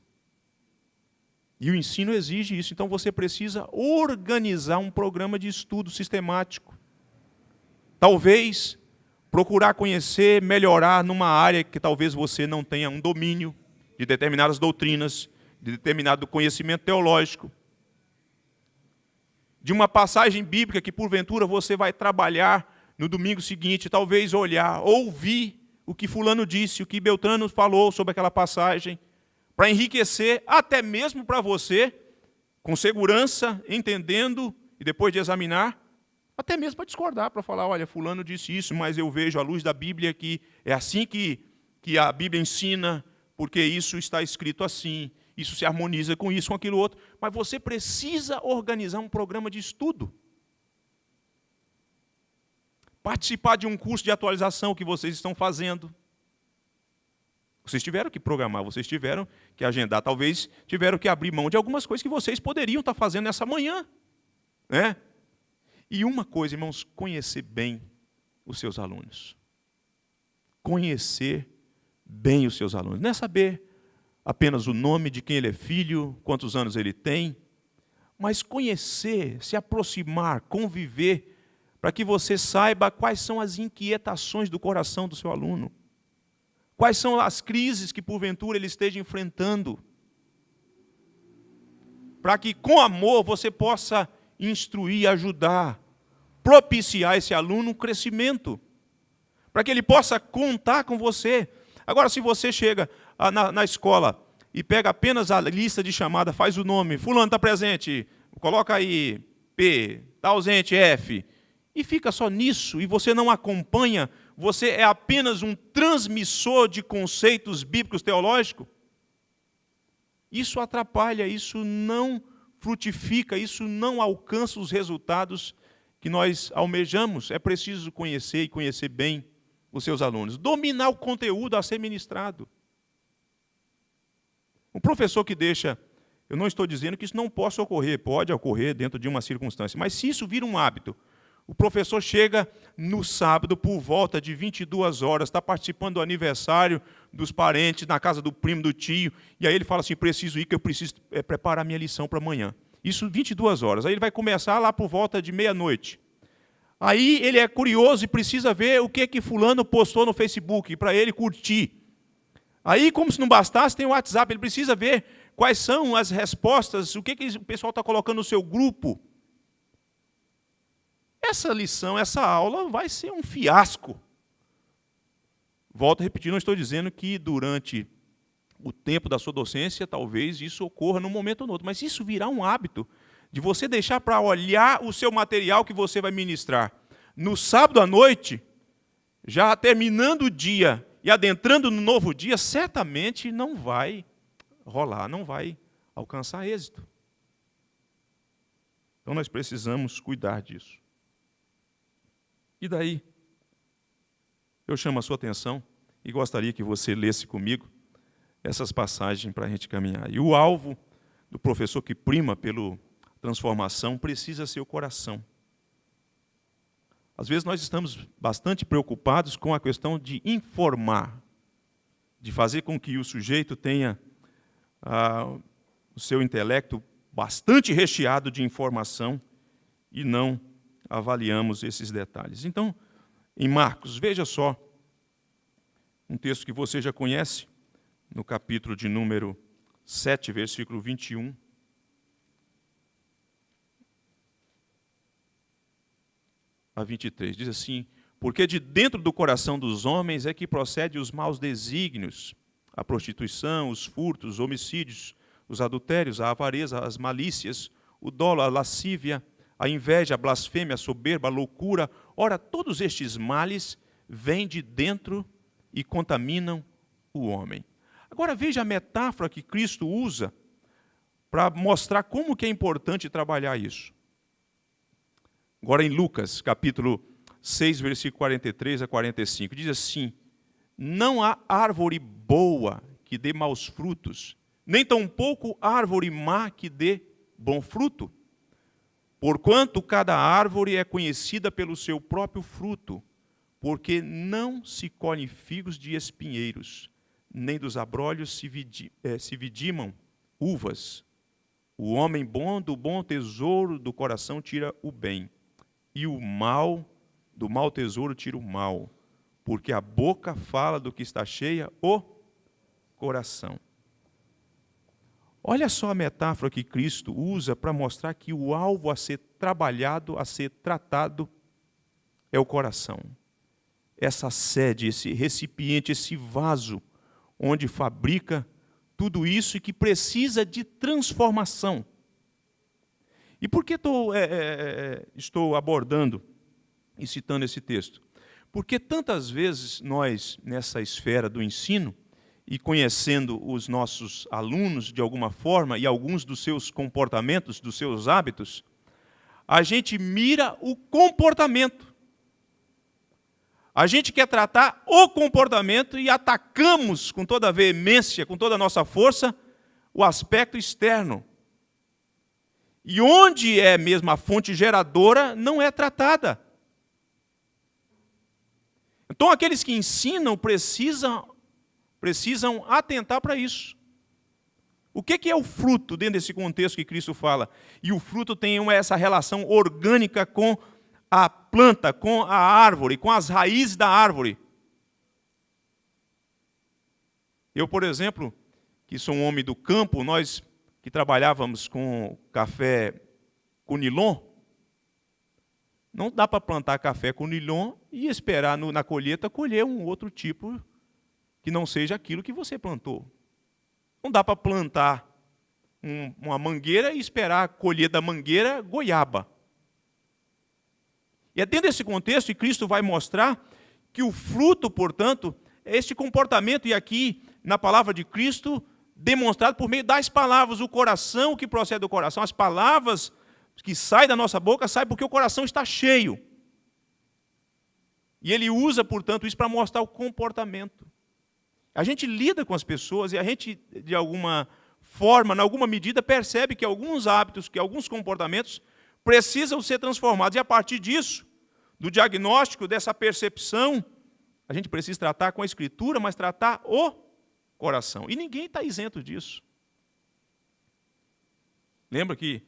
E o ensino exige isso. Então, você precisa organizar um programa de estudo sistemático. Talvez procurar conhecer, melhorar numa área que talvez você não tenha um domínio de determinadas doutrinas, de determinado conhecimento teológico, de uma passagem bíblica que, porventura, você vai trabalhar no domingo seguinte, talvez olhar, ouvir o que fulano disse, o que Beltrano falou sobre aquela passagem, para enriquecer, até mesmo para você, com segurança, entendendo, e depois de examinar, até mesmo para discordar, para falar: olha, fulano disse isso, mas eu vejo à luz da Bíblia que é assim que a Bíblia ensina, porque isso está escrito assim, isso se harmoniza com isso, com aquilo outro. Mas você precisa organizar um programa de estudo. Participar de um curso de atualização que vocês estão fazendo. Vocês tiveram que programar, vocês tiveram que agendar, talvez tiveram que abrir mão de algumas coisas que vocês poderiam estar fazendo nessa manhã. Né? E uma coisa, irmãos, conhecer bem os seus alunos. Conhecer bem os seus alunos. Não é saber apenas o nome de quem ele é filho, quantos anos ele tem, mas conhecer, se aproximar, conviver, para que você saiba quais são as inquietações do coração do seu aluno. Quais são as crises que, porventura, ele esteja enfrentando. Para que, com amor, você possa instruir, ajudar, propiciar esse aluno um crescimento. Para que ele possa contar com você. Agora, se você chega na escola e pega apenas a lista de chamada, faz o nome, fulano está presente, coloca aí P, está ausente F, e fica só nisso, e você não acompanha, você é apenas um transmissor de conceitos bíblicos teológicos, isso atrapalha, isso não frutifica, isso não alcança os resultados que nós almejamos, é preciso conhecer e conhecer bem os seus alunos. Dominar o conteúdo a ser ministrado. Um professor que deixa... Eu não estou dizendo que isso não possa ocorrer, pode ocorrer dentro de uma circunstância, mas se isso vira um hábito, o professor chega no sábado por volta de 22 horas, está participando do aniversário dos parentes, na casa do primo, do tio, e aí ele fala assim, preciso ir, que eu preciso preparar minha lição para amanhã. Isso 22 horas. Aí ele vai começar lá por volta de meia-noite. Aí ele é curioso e precisa ver o que fulano postou no Facebook, para ele curtir. Aí, como se não bastasse, tem o WhatsApp, ele precisa ver quais são as respostas, o que o pessoal está colocando no seu grupo. Essa lição, essa aula vai ser um fiasco. Volto a repetir, não estou dizendo que durante o tempo da sua docência, talvez isso ocorra num momento ou no outro, mas isso virá um hábito de você deixar para olhar o seu material que você vai ministrar. No sábado à noite, já terminando o dia e adentrando no novo dia, certamente não vai rolar, não vai alcançar êxito. Então nós precisamos cuidar disso. E daí, eu chamo a sua atenção e gostaria que você lesse comigo essas passagens para a gente caminhar. E o alvo do professor que prima pela transformação precisa ser o coração. Às vezes nós estamos bastante preocupados com a questão de informar, de fazer com que o sujeito tenha o seu intelecto bastante recheado de informação e não avaliamos esses detalhes. Então, em Marcos, veja só, um texto que você já conhece, no capítulo de número 7, versículo 21. A 23, diz assim, porque de dentro do coração dos homens é que procede os maus desígnios, a prostituição, os furtos, os homicídios, os adultérios, a avareza, as malícias, o dolo, a lascívia, a inveja, a blasfêmia, a soberba, a loucura. Ora, todos estes males vêm de dentro e contaminam o homem. Agora veja a metáfora que Cristo usa para mostrar como que é importante trabalhar isso. Agora em Lucas, capítulo 6, versículo 43 a 45, diz assim, não há árvore boa que dê maus frutos, nem tampouco árvore má que dê bom fruto. Porquanto cada árvore é conhecida pelo seu próprio fruto, porque não se colhem figos de espinheiros, nem dos abrolhos se vidimam uvas. O homem bom do bom tesouro do coração tira o bem, e o mal do mau tesouro tira o mal, porque a boca fala do que está cheia o coração. Olha só a metáfora que Cristo usa para mostrar que o alvo a ser trabalhado, a ser tratado, é o coração. Essa sede, esse recipiente, esse vaso, onde fabrica tudo isso e que precisa de transformação. E por que estou abordando e citando esse texto? Porque tantas vezes nós, nessa esfera do ensino, e conhecendo os nossos alunos de alguma forma e alguns dos seus comportamentos, dos seus hábitos, a gente mira o comportamento. A gente quer tratar o comportamento e atacamos com toda a veemência, com toda a nossa força, o aspecto externo. E onde é mesmo a fonte geradora, não é tratada. Então, aqueles que ensinam precisam atentar para isso. O que é o fruto dentro desse contexto que Cristo fala? E o fruto tem essa relação orgânica com a planta, com a árvore, com as raízes da árvore. Eu, por exemplo, que sou um homem do campo, nós que trabalhávamos com café com nilon, não dá para plantar café com nilon e esperar na colheita colher um outro tipo que não seja aquilo que você plantou. Não dá para plantar uma mangueira e esperar colher da mangueira goiaba. E é dentro desse contexto que Cristo vai mostrar que o fruto, portanto, é este comportamento, e aqui, na palavra de Cristo, demonstrado por meio das palavras, o coração que procede do coração, as palavras que sai da nossa boca, sai porque o coração está cheio. E ele usa, portanto, isso para mostrar o comportamento. A gente lida com as pessoas e a gente, de alguma forma, em alguma medida, percebe que alguns hábitos, que alguns comportamentos precisam ser transformados. E a partir disso, do diagnóstico, dessa percepção, a gente precisa tratar com a Escritura, mas tratar o coração. E ninguém está isento disso. Lembra que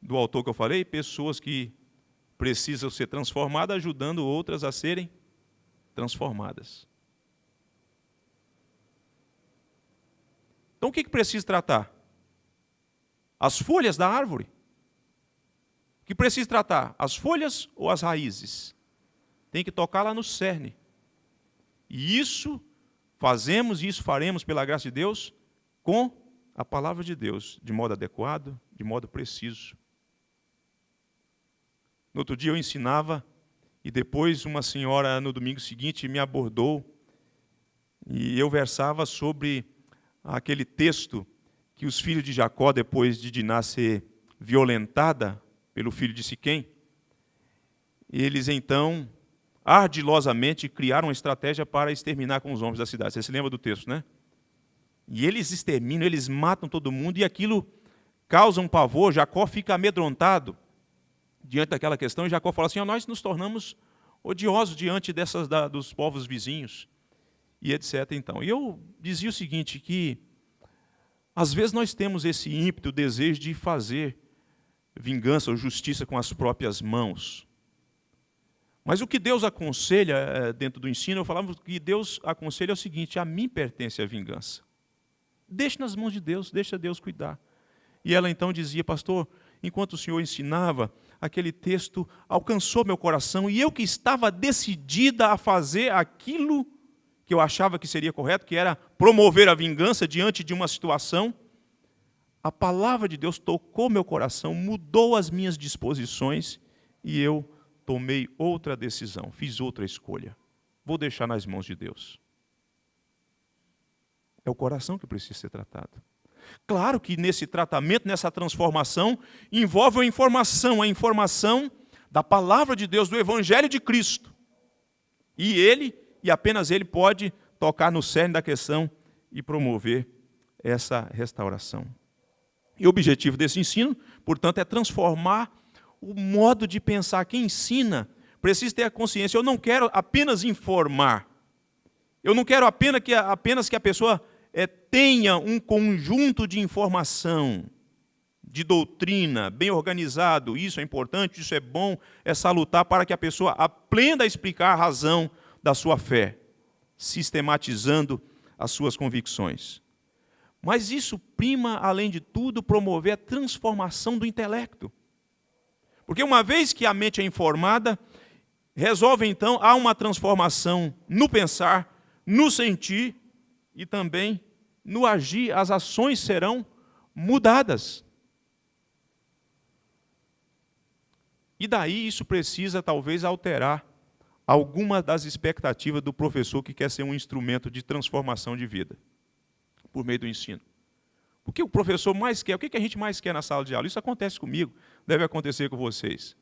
do autor que eu falei? Pessoas que precisam ser transformadas, ajudando outras a serem transformadas. Então, o que precisa tratar? As folhas da árvore? O que precisa tratar? As folhas ou as raízes? Tem que tocar lá no cerne. E isso fazemos e isso faremos, pela graça de Deus, com a palavra de Deus, de modo adequado, de modo preciso. No outro dia eu ensinava, e depois uma senhora, no domingo seguinte, me abordou, e eu versava sobre aquele texto que os filhos de Jacó, depois de Diná ser violentada pelo filho de Siquém, eles então ardilosamente criaram uma estratégia para exterminar com os homens da cidade. Você se lembra do texto, né? E eles exterminam, eles matam todo mundo, e aquilo causa um pavor. Jacó fica amedrontado diante daquela questão, e Jacó fala assim: nós nos tornamos odiosos diante dos povos vizinhos, e etc. Então, e eu dizia o seguinte, que às vezes nós temos esse ímpeto, o desejo de fazer vingança ou justiça com as próprias mãos. Mas o que Deus aconselha dentro do ensino, eu falava que Deus aconselha é o seguinte: a mim pertence a vingança. Deixe nas mãos de Deus, deixa Deus cuidar. E ela então dizia: pastor, enquanto o senhor ensinava, aquele texto alcançou meu coração, e eu que estava decidida a fazer aquilo que eu achava que seria correto, que era promover a vingança diante de uma situação, a palavra de Deus tocou meu coração, mudou as minhas disposições, e eu tomei outra decisão, fiz outra escolha. Vou deixar nas mãos de Deus. É o coração que precisa ser tratado. Claro que nesse tratamento, nessa transformação, envolve a informação da palavra de Deus, do Evangelho de Cristo. E ele, e apenas ele, pode tocar no cerne da questão e promover essa restauração. E o objetivo desse ensino, portanto, é transformar o modo de pensar. Quem ensina precisa ter a consciência: eu não quero apenas informar, eu não quero apenas que a pessoa tenha um conjunto de informação, de doutrina, bem organizado. Isso é importante, isso é bom, é salutar, para que a pessoa aprenda a explicar a razão da sua fé, sistematizando as suas convicções. Mas isso prima, além de tudo, promover a transformação do intelecto. Porque uma vez que a mente é informada, resolve então, há uma transformação no pensar, no sentir e também no agir. As ações serão mudadas. E daí isso precisa talvez alterar alguma das expectativas do professor que quer ser um instrumento de transformação de vida, por meio do ensino. O que o professor mais quer? O que a gente mais quer na sala de aula? Isso acontece comigo, deve acontecer com vocês.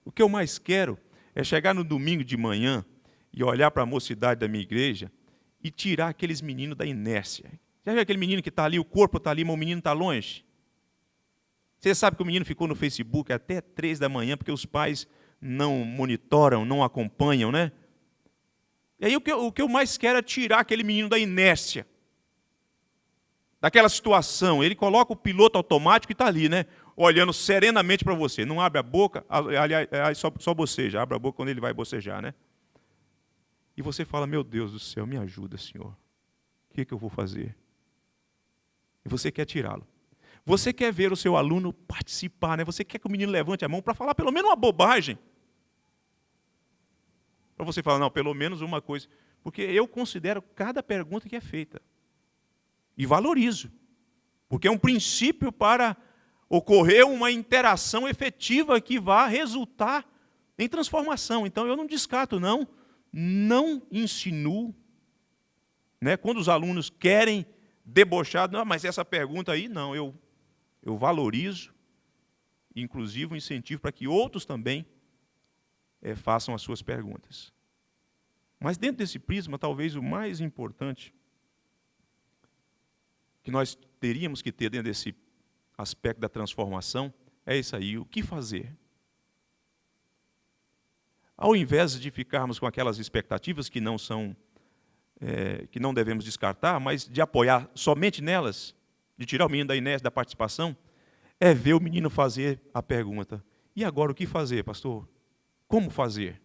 O que eu mais quero é chegar no domingo de manhã e olhar para a mocidade da minha igreja e tirar aqueles meninos da inércia. Já viu aquele menino que está ali, o corpo está ali, mas o menino está longe? Você sabe que o menino ficou no Facebook até 3 da manhã, porque os pais não monitoram, não acompanham, né? E aí o que eu mais quero é tirar aquele menino da inércia, daquela situação. Ele coloca o piloto automático e está ali, né? Olhando serenamente para você. Não abre a boca, aliás, só boceja. Abre a boca quando ele vai bocejar, né? E você fala: meu Deus do céu, me ajuda, Senhor. O que eu vou fazer? E você quer tirá-lo. Você quer ver o seu aluno participar, né? Você quer que o menino levante a mão para falar pelo menos uma bobagem. Para você falar: não, pelo menos uma coisa. Porque eu considero cada pergunta que é feita. E valorizo. Porque é um princípio para ocorrer uma interação efetiva que vá resultar em transformação. Então eu não descarto, não insinuo, né? Quando os alunos querem debochar: não, mas essa pergunta aí, não, eu valorizo inclusive um incentivo para que outros também façam as suas perguntas. Mas dentro desse prisma, talvez o mais importante que nós teríamos que ter dentro desse aspecto da transformação é isso aí, o que fazer? Ao invés de ficarmos com aquelas expectativas que não devemos descartar, mas de apoiar somente nelas, de tirar o menino da inércia da participação, é ver o menino fazer a pergunta: e agora o que fazer, pastor? Como fazer?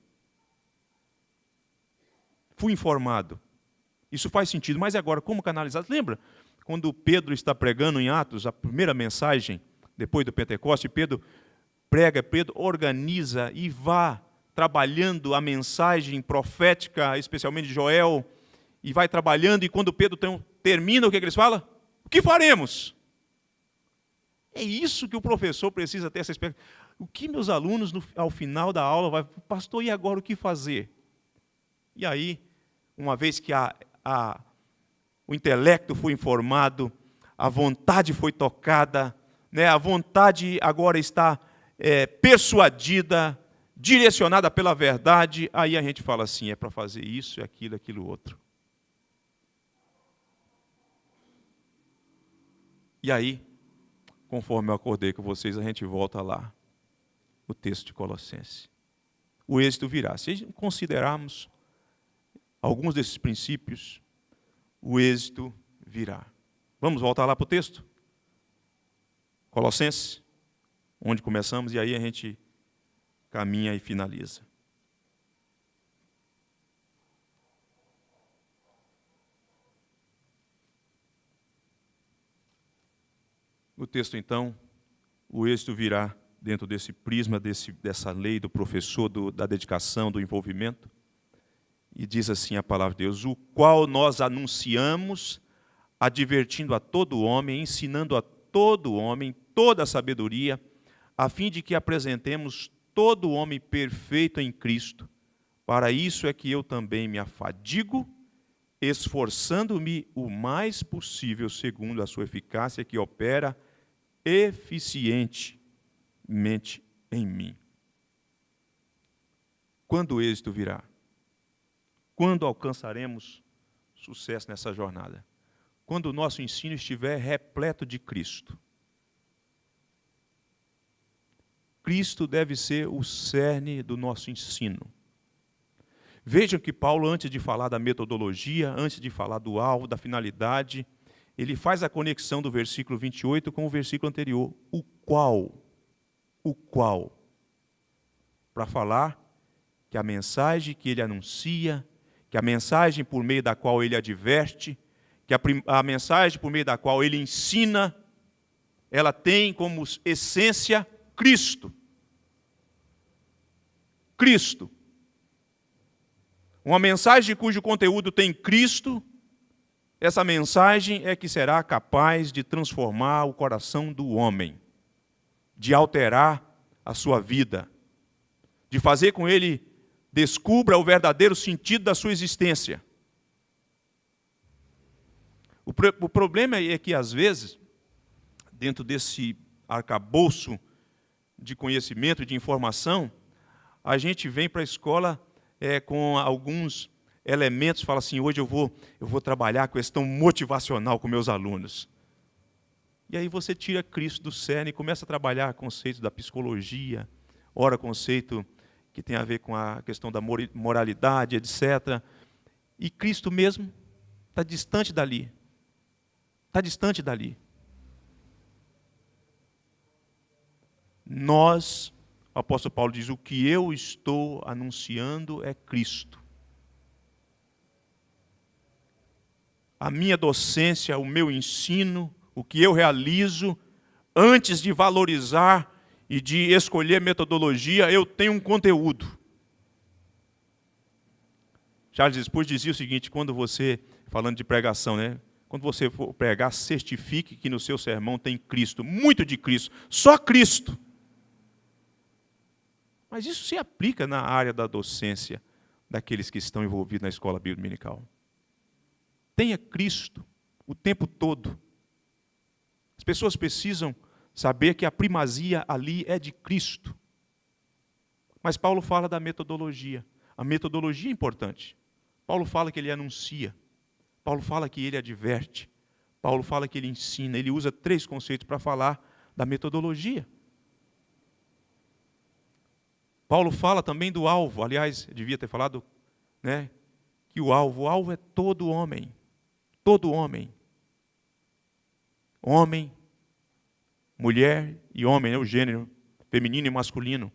Fui informado. Isso faz sentido, mas agora como canalizar? Lembra quando Pedro está pregando em Atos, a primeira mensagem, depois do Pentecoste, Pedro prega, Pedro organiza e vá trabalhando a mensagem profética, especialmente de Joel, e vai trabalhando, e quando Pedro termina, o que eles falam? O que faremos? É isso que o professor precisa ter essa experiência. O que meus alunos, ao final da aula, vai, pastor, e agora o que fazer? E aí, uma vez que o intelecto foi informado, a vontade foi tocada, né, a vontade agora está persuadida, direcionada pela verdade, aí a gente fala assim, é para fazer isso, aquilo outro. E aí, conforme eu acordei com vocês, a gente volta lá, o texto de Colossenses. O êxito virá. Se considerarmos alguns desses princípios, o êxito virá. Vamos voltar lá para o texto? Colossenses, onde começamos, e aí a gente caminha e finaliza. O texto, então, o êxito virá dentro desse prisma, dessa lei do professor, da dedicação, do envolvimento. E diz assim a palavra de Deus: o qual nós anunciamos, advertindo a todo homem, ensinando a todo homem toda a sabedoria, a fim de que apresentemos todo homem perfeito em Cristo. Para isso é que eu também me afadigo, esforçando-me o mais possível, segundo a sua eficácia, que opera eficientemente em mim. Quando o êxito virá? Quando alcançaremos sucesso nessa jornada? Quando o nosso ensino estiver repleto de Cristo. Cristo deve ser o cerne do nosso ensino. Vejam que Paulo, antes de falar da metodologia, antes de falar do alvo, da finalidade, ele faz a conexão do versículo 28 com o versículo anterior, o qual, para falar que a mensagem que ele anuncia, que a mensagem por meio da qual ele adverte, que a mensagem por meio da qual ele ensina, ela tem como essência Cristo. Cristo. Uma mensagem cujo conteúdo tem Cristo, essa mensagem é que será capaz de transformar o coração do homem, de alterar a sua vida, de fazer com ele descubra o verdadeiro sentido da sua existência. O problema é que, às vezes, dentro desse arcabouço de conhecimento, de informação, a gente vem para a escola com alguns elementos, fala assim, hoje eu vou trabalhar a questão motivacional com meus alunos. E aí você tira Cristo do cerne e começa a trabalhar conceitos da psicologia, ora conceito que tem a ver com a questão da moralidade, etc. E Cristo mesmo está distante dali. Está distante dali. Nós, o apóstolo Paulo diz, o que eu estou anunciando é Cristo. A minha docência, o meu ensino, o que eu realizo, antes de valorizar e de escolher metodologia, eu tenho um conteúdo. Charles Spurgeon dizia o seguinte, quando você, falando de pregação, né? Quando você for pregar, certifique que no seu sermão tem Cristo, muito de Cristo, só Cristo. Mas isso se aplica na área da docência daqueles que estão envolvidos na escola bíblica dominical. Tenha Cristo o tempo todo. As pessoas precisam Saber que a primazia ali é de Cristo. Mas Paulo fala da metodologia. A metodologia é importante. Paulo fala que ele anuncia. Paulo fala que ele adverte. Paulo fala que ele ensina. Ele usa 3 conceitos para falar da metodologia. Paulo fala também do alvo. Aliás, eu devia ter falado, né, que o alvo é todo homem. Todo homem. Homem, mulher e homem, é o gênero feminino e masculino.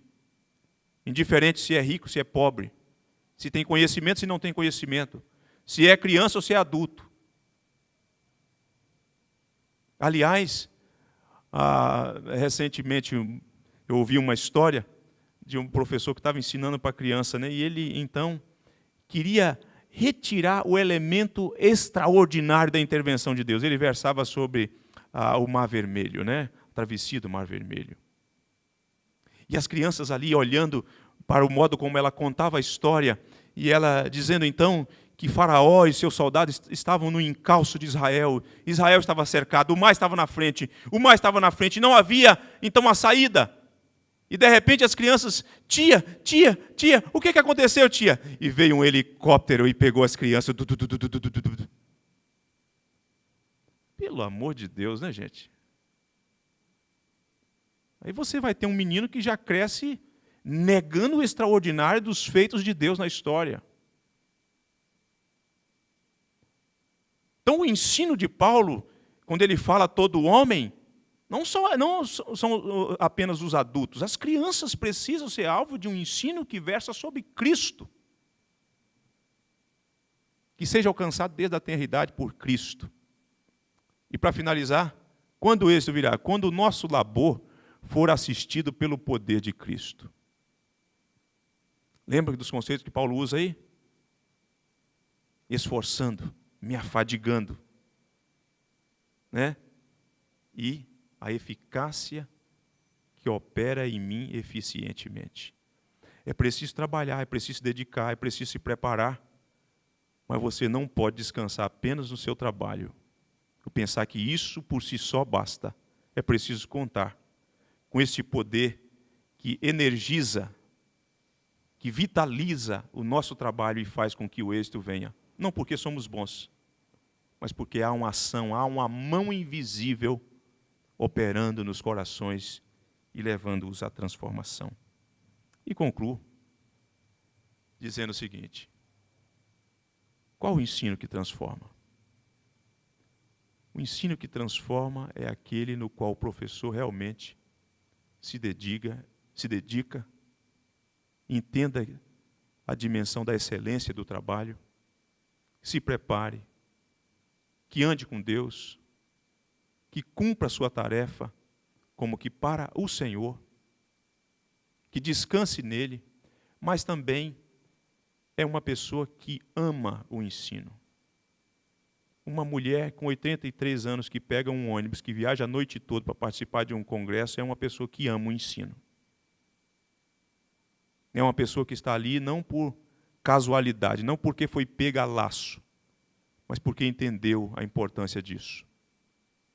Indiferente se é rico, se é pobre, se tem conhecimento, se não tem conhecimento, se é criança ou se é adulto. Aliás, recentemente eu ouvi uma história de um professor que estava ensinando para criança, né? E ele, então, queria retirar o elemento extraordinário da intervenção de Deus. Ele versava sobre o Mar Vermelho, né? A travessia do Mar Vermelho. E as crianças ali olhando para o modo como ela contava a história, e ela dizendo então que Faraó e seus soldados estavam no encalço de Israel. Israel estava cercado, o mar estava na frente, não havia então a saída. E de repente as crianças, tia, o que aconteceu, tia? E veio um helicóptero e pegou as crianças. Pelo amor de Deus, né, gente? Aí você vai ter um menino que já cresce negando o extraordinário dos feitos de Deus na história. Então o ensino de Paulo, quando ele fala todo homem, não são apenas os adultos. As crianças precisam ser alvo de um ensino que versa sobre Cristo. Que seja alcançado desde a tenridade por Cristo. E para finalizar, quando isso virá? Quando o nosso labor for assistido pelo poder de Cristo. Lembra dos conceitos que Paulo usa aí? Esforçando, me afadigando, né? E a eficácia que opera em mim eficientemente. É preciso trabalhar, é preciso se dedicar, é preciso se preparar, mas você não pode descansar apenas no seu trabalho. Eu pensar que isso por si só basta. É preciso contar com este poder que energiza, que vitaliza o nosso trabalho e faz com que o êxito venha. Não porque somos bons, mas porque há uma ação, há uma mão invisível operando nos corações e levando-os à transformação. E concluo dizendo o seguinte: qual o ensino que transforma? O ensino que transforma é aquele no qual o professor realmente se dedica, entenda a dimensão da excelência do trabalho, se prepare, que ande com Deus, que cumpra a sua tarefa como que para o Senhor, que descanse nele, mas também é uma pessoa que ama o ensino. Uma mulher com 83 anos que pega um ônibus, que viaja a noite toda para participar de um congresso, é uma pessoa que ama o ensino. É uma pessoa que está ali não por casualidade, não porque foi pega a laço, mas porque entendeu a importância disso.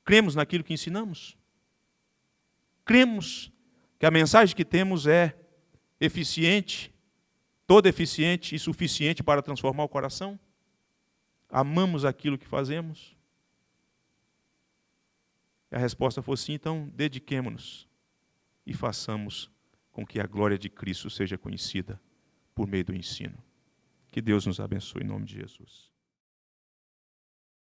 Cremos naquilo que ensinamos? Cremos que a mensagem que temos é eficiente, toda eficiente e suficiente para transformar o coração? Amamos aquilo que fazemos? E a resposta for sim, então dediquemo-nos e façamos com que a glória de Cristo seja conhecida por meio do ensino. Que Deus nos abençoe em nome de Jesus.